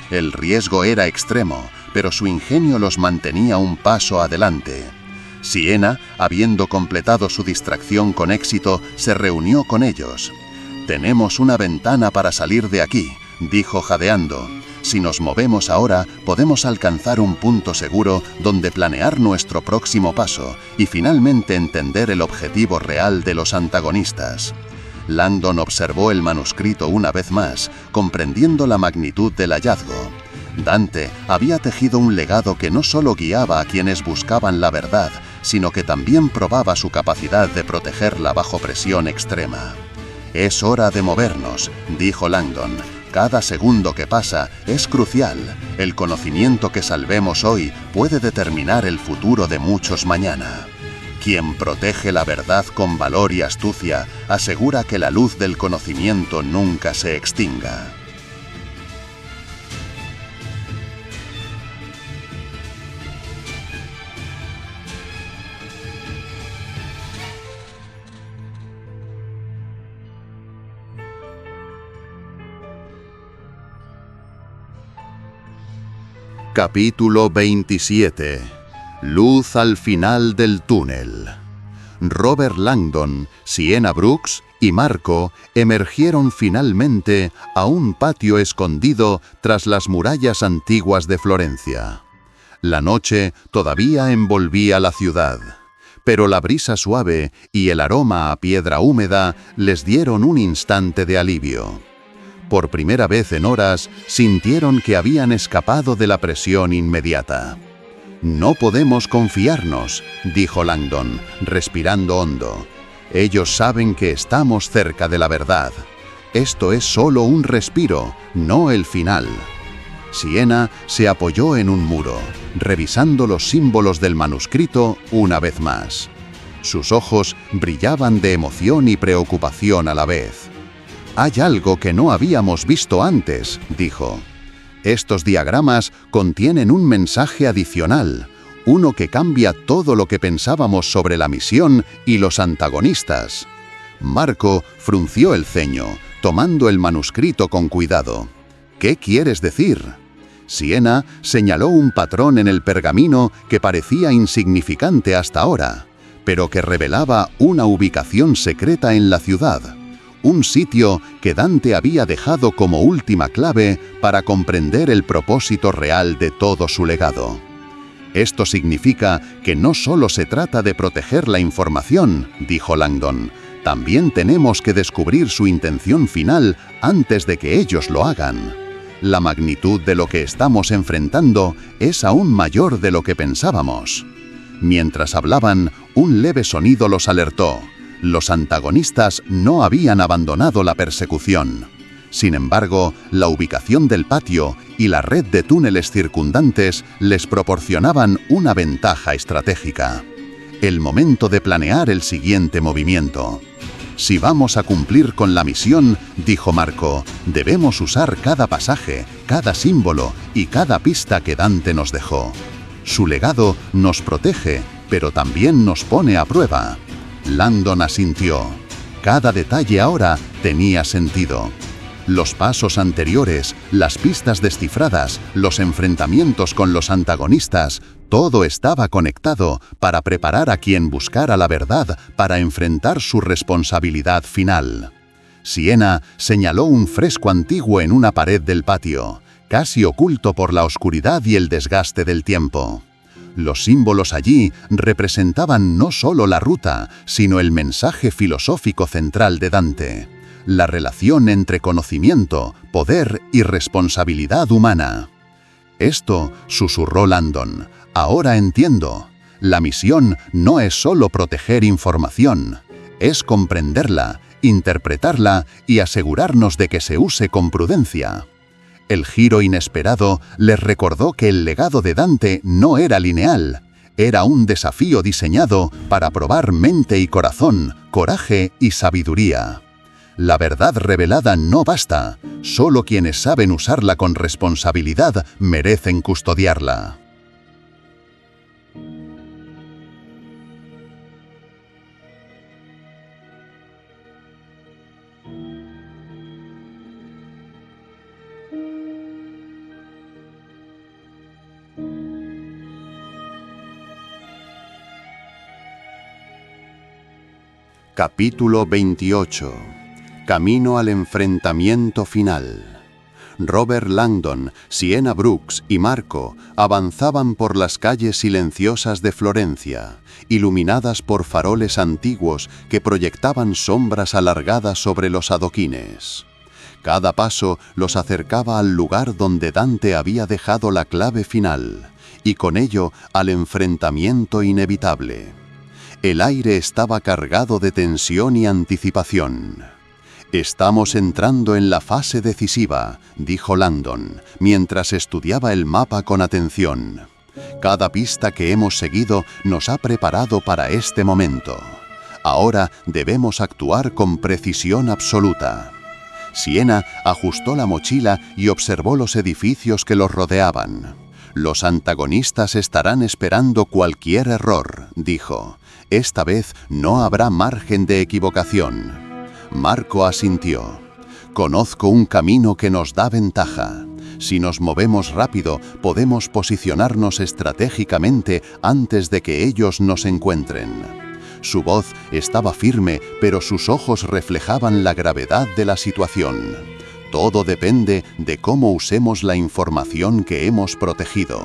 El riesgo era extremo, pero su ingenio los mantenía un paso adelante. Siena, habiendo completado su distracción con éxito, se reunió con ellos. «Tenemos una ventana para salir de aquí», dijo jadeando. «Si nos movemos ahora, podemos alcanzar un punto seguro donde planear nuestro próximo paso y finalmente entender el objetivo real de los antagonistas». Langdon observó el manuscrito una vez más, comprendiendo la magnitud del hallazgo. Dante había tejido un legado que no solo guiaba a quienes buscaban la verdad, sino que también probaba su capacidad de protegerla bajo presión extrema. «Es hora de movernos», dijo Langdon. Cada segundo que pasa es crucial. El conocimiento que salvemos hoy puede determinar el futuro de muchos mañana. Quien protege la verdad con valor y astucia asegura que la luz del conocimiento nunca se extinga. Capítulo 27. Luz al final del túnel. Robert Langdon, Sienna Brooks y Marco emergieron finalmente a un patio escondido tras las murallas antiguas de Florencia. La noche todavía envolvía la ciudad, pero la brisa suave y el aroma a piedra húmeda les dieron un instante de alivio. Por primera vez en horas, sintieron que habían escapado de la presión inmediata. «No podemos confiarnos», dijo Langdon, respirando hondo. «Ellos saben que estamos cerca de la verdad. Esto es solo un respiro, no el final». Sienna se apoyó en un muro, revisando los símbolos del manuscrito una vez más. Sus ojos brillaban de emoción y preocupación a la vez. «Hay algo que no habíamos visto antes», dijo. «Estos diagramas contienen un mensaje adicional, uno que cambia todo lo que pensábamos sobre la misión y los antagonistas». Marco frunció el ceño, tomando el manuscrito con cuidado. «¿Qué quieres decir?» Sienna señaló un patrón en el pergamino que parecía insignificante hasta ahora, pero que revelaba una ubicación secreta en la ciudad. Un sitio que Dante había dejado como última clave para comprender el propósito real de todo su legado. «Esto significa que no solo se trata de proteger la información», dijo Langdon, «también tenemos que descubrir su intención final antes de que ellos lo hagan. La magnitud de lo que estamos enfrentando es aún mayor de lo que pensábamos». Mientras hablaban, un leve sonido los alertó. Los antagonistas no habían abandonado la persecución. Sin embargo, la ubicación del patio y la red de túneles circundantes les proporcionaban una ventaja estratégica. El momento de planear el siguiente movimiento. «Si vamos a cumplir con la misión», dijo Marco, «debemos usar cada pasaje, cada símbolo y cada pista que Dante nos dejó. Su legado nos protege, pero también nos pone a prueba». Langdon asintió. Cada detalle ahora tenía sentido. Los pasos anteriores, las pistas descifradas, los enfrentamientos con los antagonistas, todo estaba conectado para preparar a quien buscara la verdad para enfrentar su responsabilidad final. Sienna señaló un fresco antiguo en una pared del patio, casi oculto por la oscuridad y el desgaste del tiempo. Los símbolos allí representaban no solo la ruta, sino el mensaje filosófico central de Dante: la relación entre conocimiento, poder y responsabilidad humana. «Esto», susurró Langdon, «ahora entiendo. La misión no es solo proteger información, es comprenderla, interpretarla y asegurarnos de que se use con prudencia». El giro inesperado les recordó que el legado de Dante no era lineal, era un desafío diseñado para probar mente y corazón, coraje y sabiduría. La verdad revelada no basta, solo quienes saben usarla con responsabilidad merecen custodiarla. Capítulo 28. Camino al enfrentamiento final. Robert Langdon, Sienna Brooks y Marco avanzaban por las calles silenciosas de Florencia, iluminadas por faroles antiguos que proyectaban sombras alargadas sobre los adoquines. Cada paso los acercaba al lugar donde Dante había dejado la clave final, y con ello al enfrentamiento inevitable. El aire estaba cargado de tensión y anticipación. Estamos entrando en la fase decisiva, dijo Langdon, mientras estudiaba el mapa con atención. Cada pista que hemos seguido nos ha preparado para este momento. Ahora debemos actuar con precisión absoluta. Siena ajustó la mochila y observó los edificios que los rodeaban. Los antagonistas estarán esperando cualquier error, dijo. Esta vez no habrá margen de equivocación. Marco asintió. Conozco un camino que nos da ventaja. Si nos movemos rápido, podemos posicionarnos estratégicamente antes de que ellos nos encuentren. Su voz estaba firme, pero sus ojos reflejaban la gravedad de la situación. Todo depende de cómo usemos la información que hemos protegido.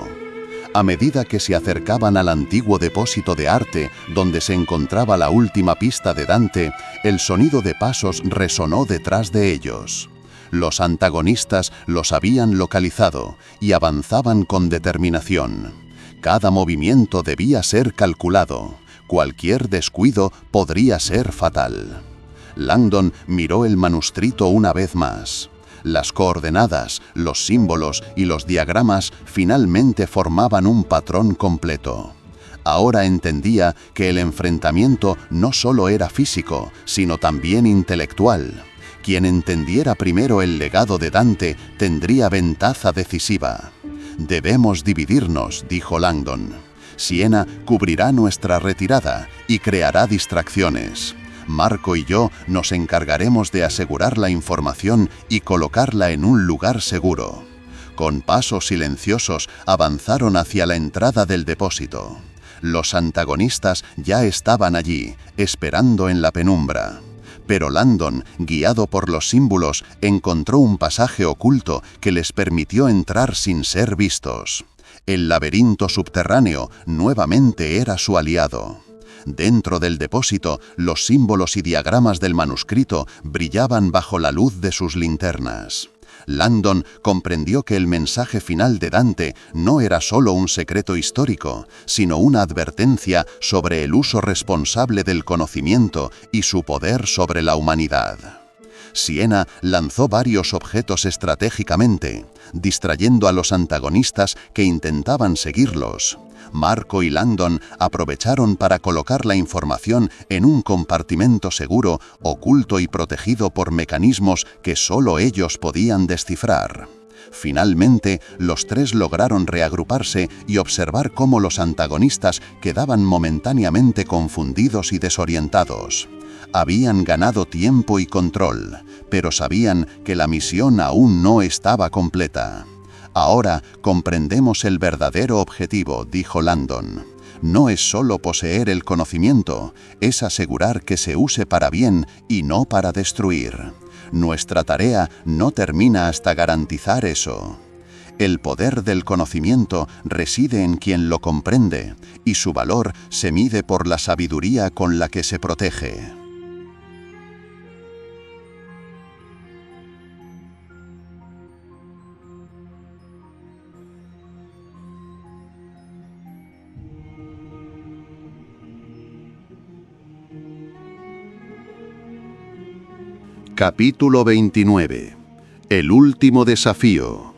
A medida que se acercaban al antiguo depósito de arte, donde se encontraba la última pista de Dante, el sonido de pasos resonó detrás de ellos. Los antagonistas los habían localizado y avanzaban con determinación. Cada movimiento debía ser calculado. Cualquier descuido podría ser fatal. Langdon miró el manuscrito una vez más. Las coordenadas, los símbolos y los diagramas finalmente formaban un patrón completo. Ahora entendía que el enfrentamiento no solo era físico, sino también intelectual. Quien entendiera primero el legado de Dante tendría ventaja decisiva. «Debemos dividirnos», dijo Langdon. «Siena cubrirá nuestra retirada y creará distracciones. Marco y yo nos encargaremos de asegurar la información y colocarla en un lugar seguro». Con pasos silenciosos avanzaron hacia la entrada del depósito. Los antagonistas ya estaban allí, esperando en la penumbra. Pero Langdon, guiado por los símbolos, encontró un pasaje oculto que les permitió entrar sin ser vistos. El laberinto subterráneo nuevamente era su aliado. Dentro del depósito, los símbolos y diagramas del manuscrito brillaban bajo la luz de sus linternas. Langdon comprendió que el mensaje final de Dante no era solo un secreto histórico, sino una advertencia sobre el uso responsable del conocimiento y su poder sobre la humanidad. Siena lanzó varios objetos estratégicamente, distrayendo a los antagonistas que intentaban seguirlos. Marco y Langdon aprovecharon para colocar la información en un compartimento seguro, oculto y protegido por mecanismos que solo ellos podían descifrar. Finalmente, los tres lograron reagruparse y observar cómo los antagonistas quedaban momentáneamente confundidos y desorientados. Habían ganado tiempo y control, pero sabían que la misión aún no estaba completa. «Ahora comprendemos el verdadero objetivo», dijo Langdon. «No es solo poseer el conocimiento, es asegurar que se use para bien y no para destruir. Nuestra tarea no termina hasta garantizar eso. El poder del conocimiento reside en quien lo comprende, y su valor se mide por la sabiduría con la que se protege». Capítulo 29. El último desafío.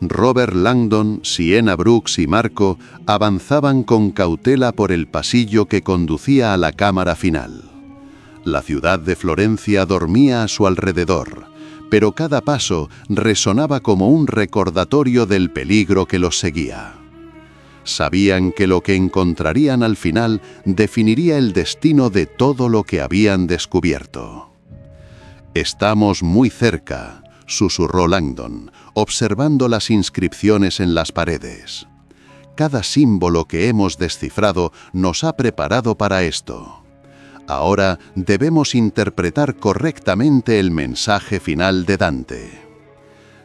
Robert Langdon, Siena Brooks y Marco avanzaban con cautela por el pasillo que conducía a la cámara final. La ciudad de Florencia dormía a su alrededor, pero cada paso resonaba como un recordatorio del peligro que los seguía. Sabían que lo que encontrarían al final definiría el destino de todo lo que habían descubierto. «Estamos muy cerca», susurró Langdon, observando las inscripciones en las paredes. «Cada símbolo que hemos descifrado nos ha preparado para esto. Ahora debemos interpretar correctamente el mensaje final de Dante».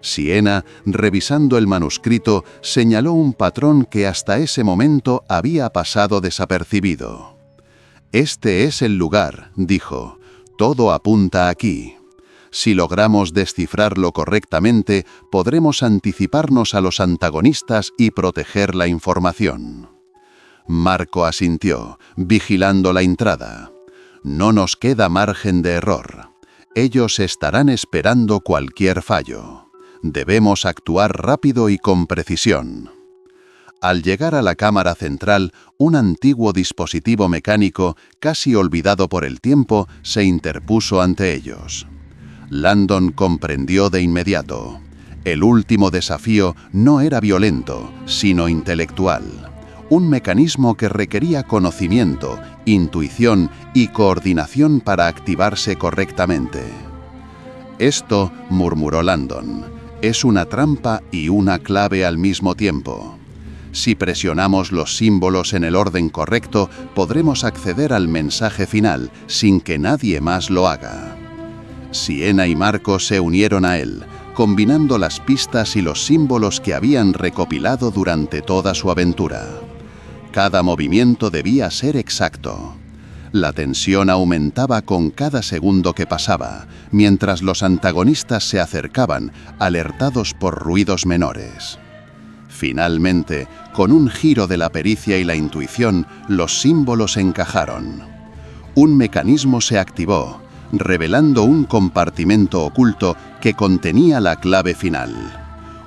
Siena, revisando el manuscrito, señaló un patrón que hasta ese momento había pasado desapercibido. «Este es el lugar», dijo. «Todo apunta aquí. Si logramos descifrarlo correctamente, podremos anticiparnos a los antagonistas y proteger la información». Marco asintió, vigilando la entrada. «No nos queda margen de error. Ellos estarán esperando cualquier fallo. Debemos actuar rápido y con precisión. Al llegar a la cámara central, un antiguo dispositivo mecánico, casi olvidado por el tiempo, se interpuso ante ellos. Langdon comprendió de inmediato. El último desafío no era violento, sino intelectual. Un mecanismo que requería conocimiento, intuición y coordinación para activarse correctamente. «Esto», murmuró Langdon, «es una trampa y una clave al mismo tiempo. Si presionamos los símbolos en el orden correcto, podremos acceder al mensaje final sin que nadie más lo haga». Siena y Marco se unieron a él, combinando las pistas y los símbolos que habían recopilado durante toda su aventura. Cada movimiento debía ser exacto. La tensión aumentaba con cada segundo que pasaba, mientras los antagonistas se acercaban, alertados por ruidos menores. Finalmente, con un giro de la pericia y la intuición, los símbolos encajaron. Un mecanismo se activó, revelando un compartimento oculto que contenía la clave final.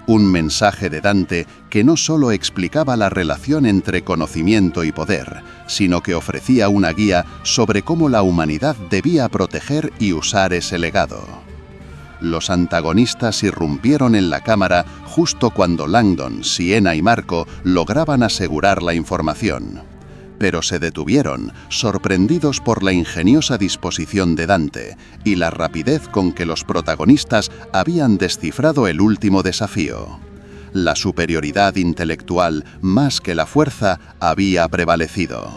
Un mensaje de Dante que no solo explicaba la relación entre conocimiento y poder, sino que ofrecía una guía sobre cómo la humanidad debía proteger y usar ese legado. Los antagonistas irrumpieron en la cámara justo cuando Langdon, Siena y Marco lograban asegurar la información. Pero se detuvieron, sorprendidos por la ingeniosa disposición de Dante y la rapidez con que los protagonistas habían descifrado el último desafío. La superioridad intelectual, más que la fuerza, había prevalecido.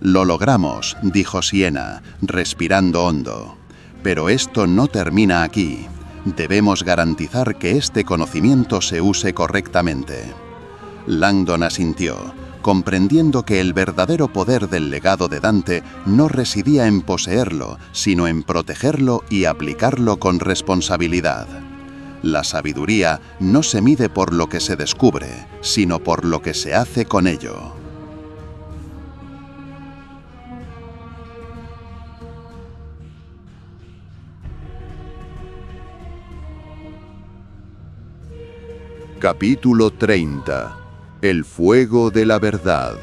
«Lo logramos», dijo Siena, respirando hondo. «Pero esto no termina aquí. Debemos garantizar que este conocimiento se use correctamente». Langdon asintió, comprendiendo que el verdadero poder del legado de Dante no residía en poseerlo, sino en protegerlo y aplicarlo con responsabilidad. La sabiduría no se mide por lo que se descubre, sino por lo que se hace con ello. Capítulo 30. El fuego de la verdad.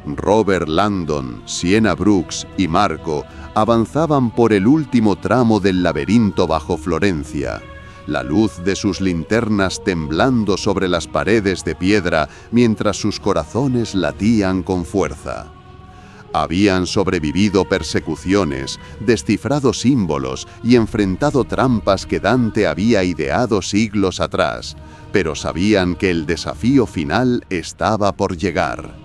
Robert Langdon, Siena Brooks y Marco avanzaban por el último tramo del laberinto bajo Florencia, la luz de sus linternas temblando sobre las paredes de piedra mientras sus corazones latían con fuerza. Habían sobrevivido persecuciones, descifrado símbolos y enfrentado trampas que Dante había ideado siglos atrás, pero sabían que el desafío final estaba por llegar.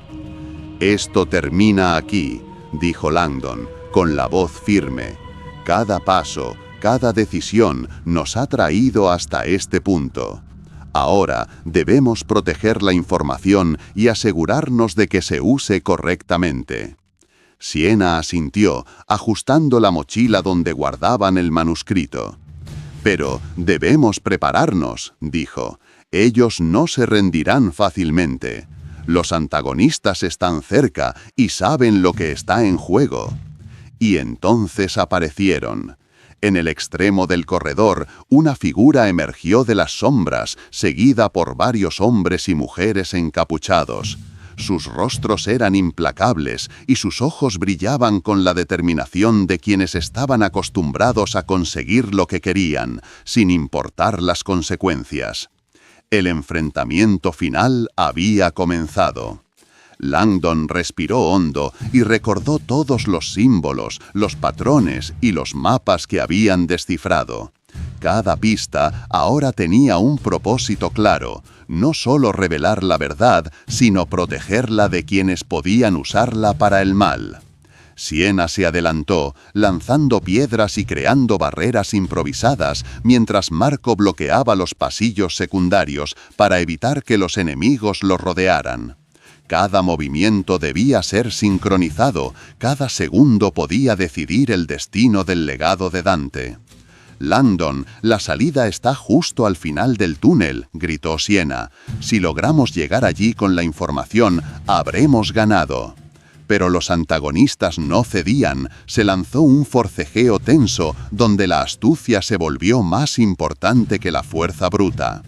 «Esto termina aquí», dijo Langdon, con la voz firme. «Cada paso, cada decisión nos ha traído hasta este punto. Ahora debemos proteger la información y asegurarnos de que se use correctamente». Siena asintió, ajustando la mochila donde guardaban el manuscrito. «Pero debemos prepararnos», dijo. «Ellos no se rendirán fácilmente. Los antagonistas están cerca y saben lo que está en juego». Y entonces aparecieron. En el extremo del corredor, una figura emergió de las sombras, seguida por varios hombres y mujeres encapuchados. Sus rostros eran implacables y sus ojos brillaban con la determinación de quienes estaban acostumbrados a conseguir lo que querían, sin importar las consecuencias. El enfrentamiento final había comenzado. Langdon respiró hondo y recordó todos los símbolos, los patrones y los mapas que habían descifrado. Cada pista ahora tenía un propósito claro, no solo revelar la verdad, sino protegerla de quienes podían usarla para el mal. Siena se adelantó, lanzando piedras y creando barreras improvisadas, mientras Marco bloqueaba los pasillos secundarios para evitar que los enemigos lo rodearan. Cada movimiento debía ser sincronizado, cada segundo podía decidir el destino del legado de Dante. «Langdon, la salida está justo al final del túnel», gritó Siena. «Si logramos llegar allí con la información, habremos ganado». Pero los antagonistas no cedían, se lanzó un forcejeo tenso donde la astucia se volvió más importante que la fuerza bruta.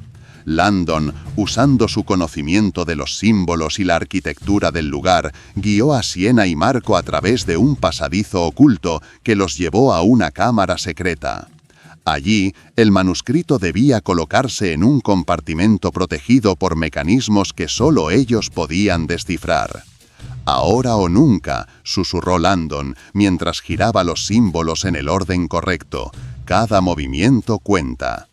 Landon, usando su conocimiento de los símbolos y la arquitectura del lugar, guió a Siena y Marco a través de un pasadizo oculto que los llevó a una cámara secreta. Allí, el manuscrito debía colocarse en un compartimento protegido por mecanismos que solo ellos podían descifrar. «Ahora o nunca», susurró Landon, mientras giraba los símbolos en el orden correcto. «Cada movimiento cuenta».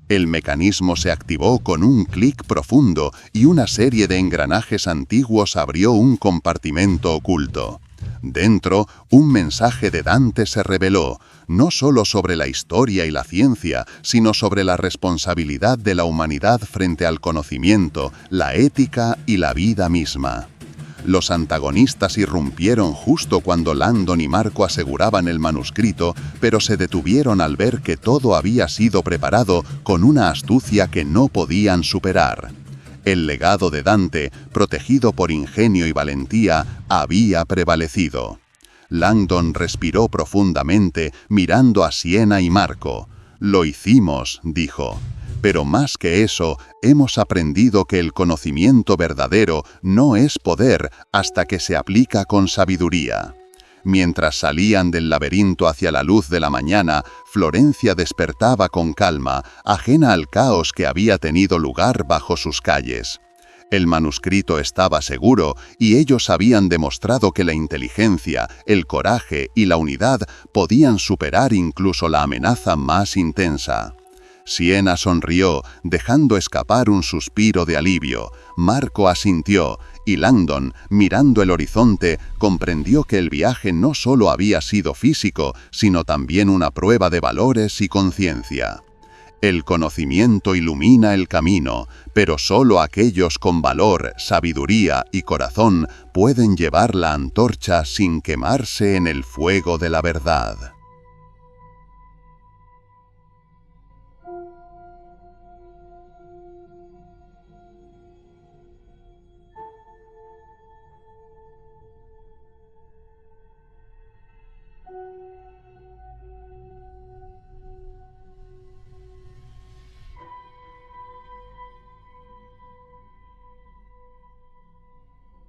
El mecanismo se activó con un clic profundo y una serie de engranajes antiguos abrió un compartimento oculto. Dentro, un mensaje de Dante se reveló, no solo sobre la historia y la ciencia, sino sobre la responsabilidad de la humanidad frente al conocimiento, la ética y la vida misma. Los antagonistas irrumpieron justo cuando Landon y Marco aseguraban el manuscrito, pero se detuvieron al ver que todo había sido preparado con una astucia que no podían superar. El legado de Dante, protegido por ingenio y valentía, había prevalecido. Langdon respiró profundamente, mirando a Siena y Marco. «Lo hicimos», dijo. «Pero más que eso, hemos aprendido que el conocimiento verdadero no es poder hasta que se aplica con sabiduría». Mientras salían del laberinto hacia la luz de la mañana, Florencia despertaba con calma, ajena al caos que había tenido lugar bajo sus calles. El manuscrito estaba seguro y ellos habían demostrado que la inteligencia, el coraje y la unidad podían superar incluso la amenaza más intensa. Siena sonrió, dejando escapar un suspiro de alivio. Marco asintió, y Langdon, mirando el horizonte, comprendió que el viaje no solo había sido físico, sino también una prueba de valores y conciencia. El conocimiento ilumina el camino, pero solo aquellos con valor, sabiduría y corazón pueden llevar la antorcha sin quemarse en el fuego de la verdad.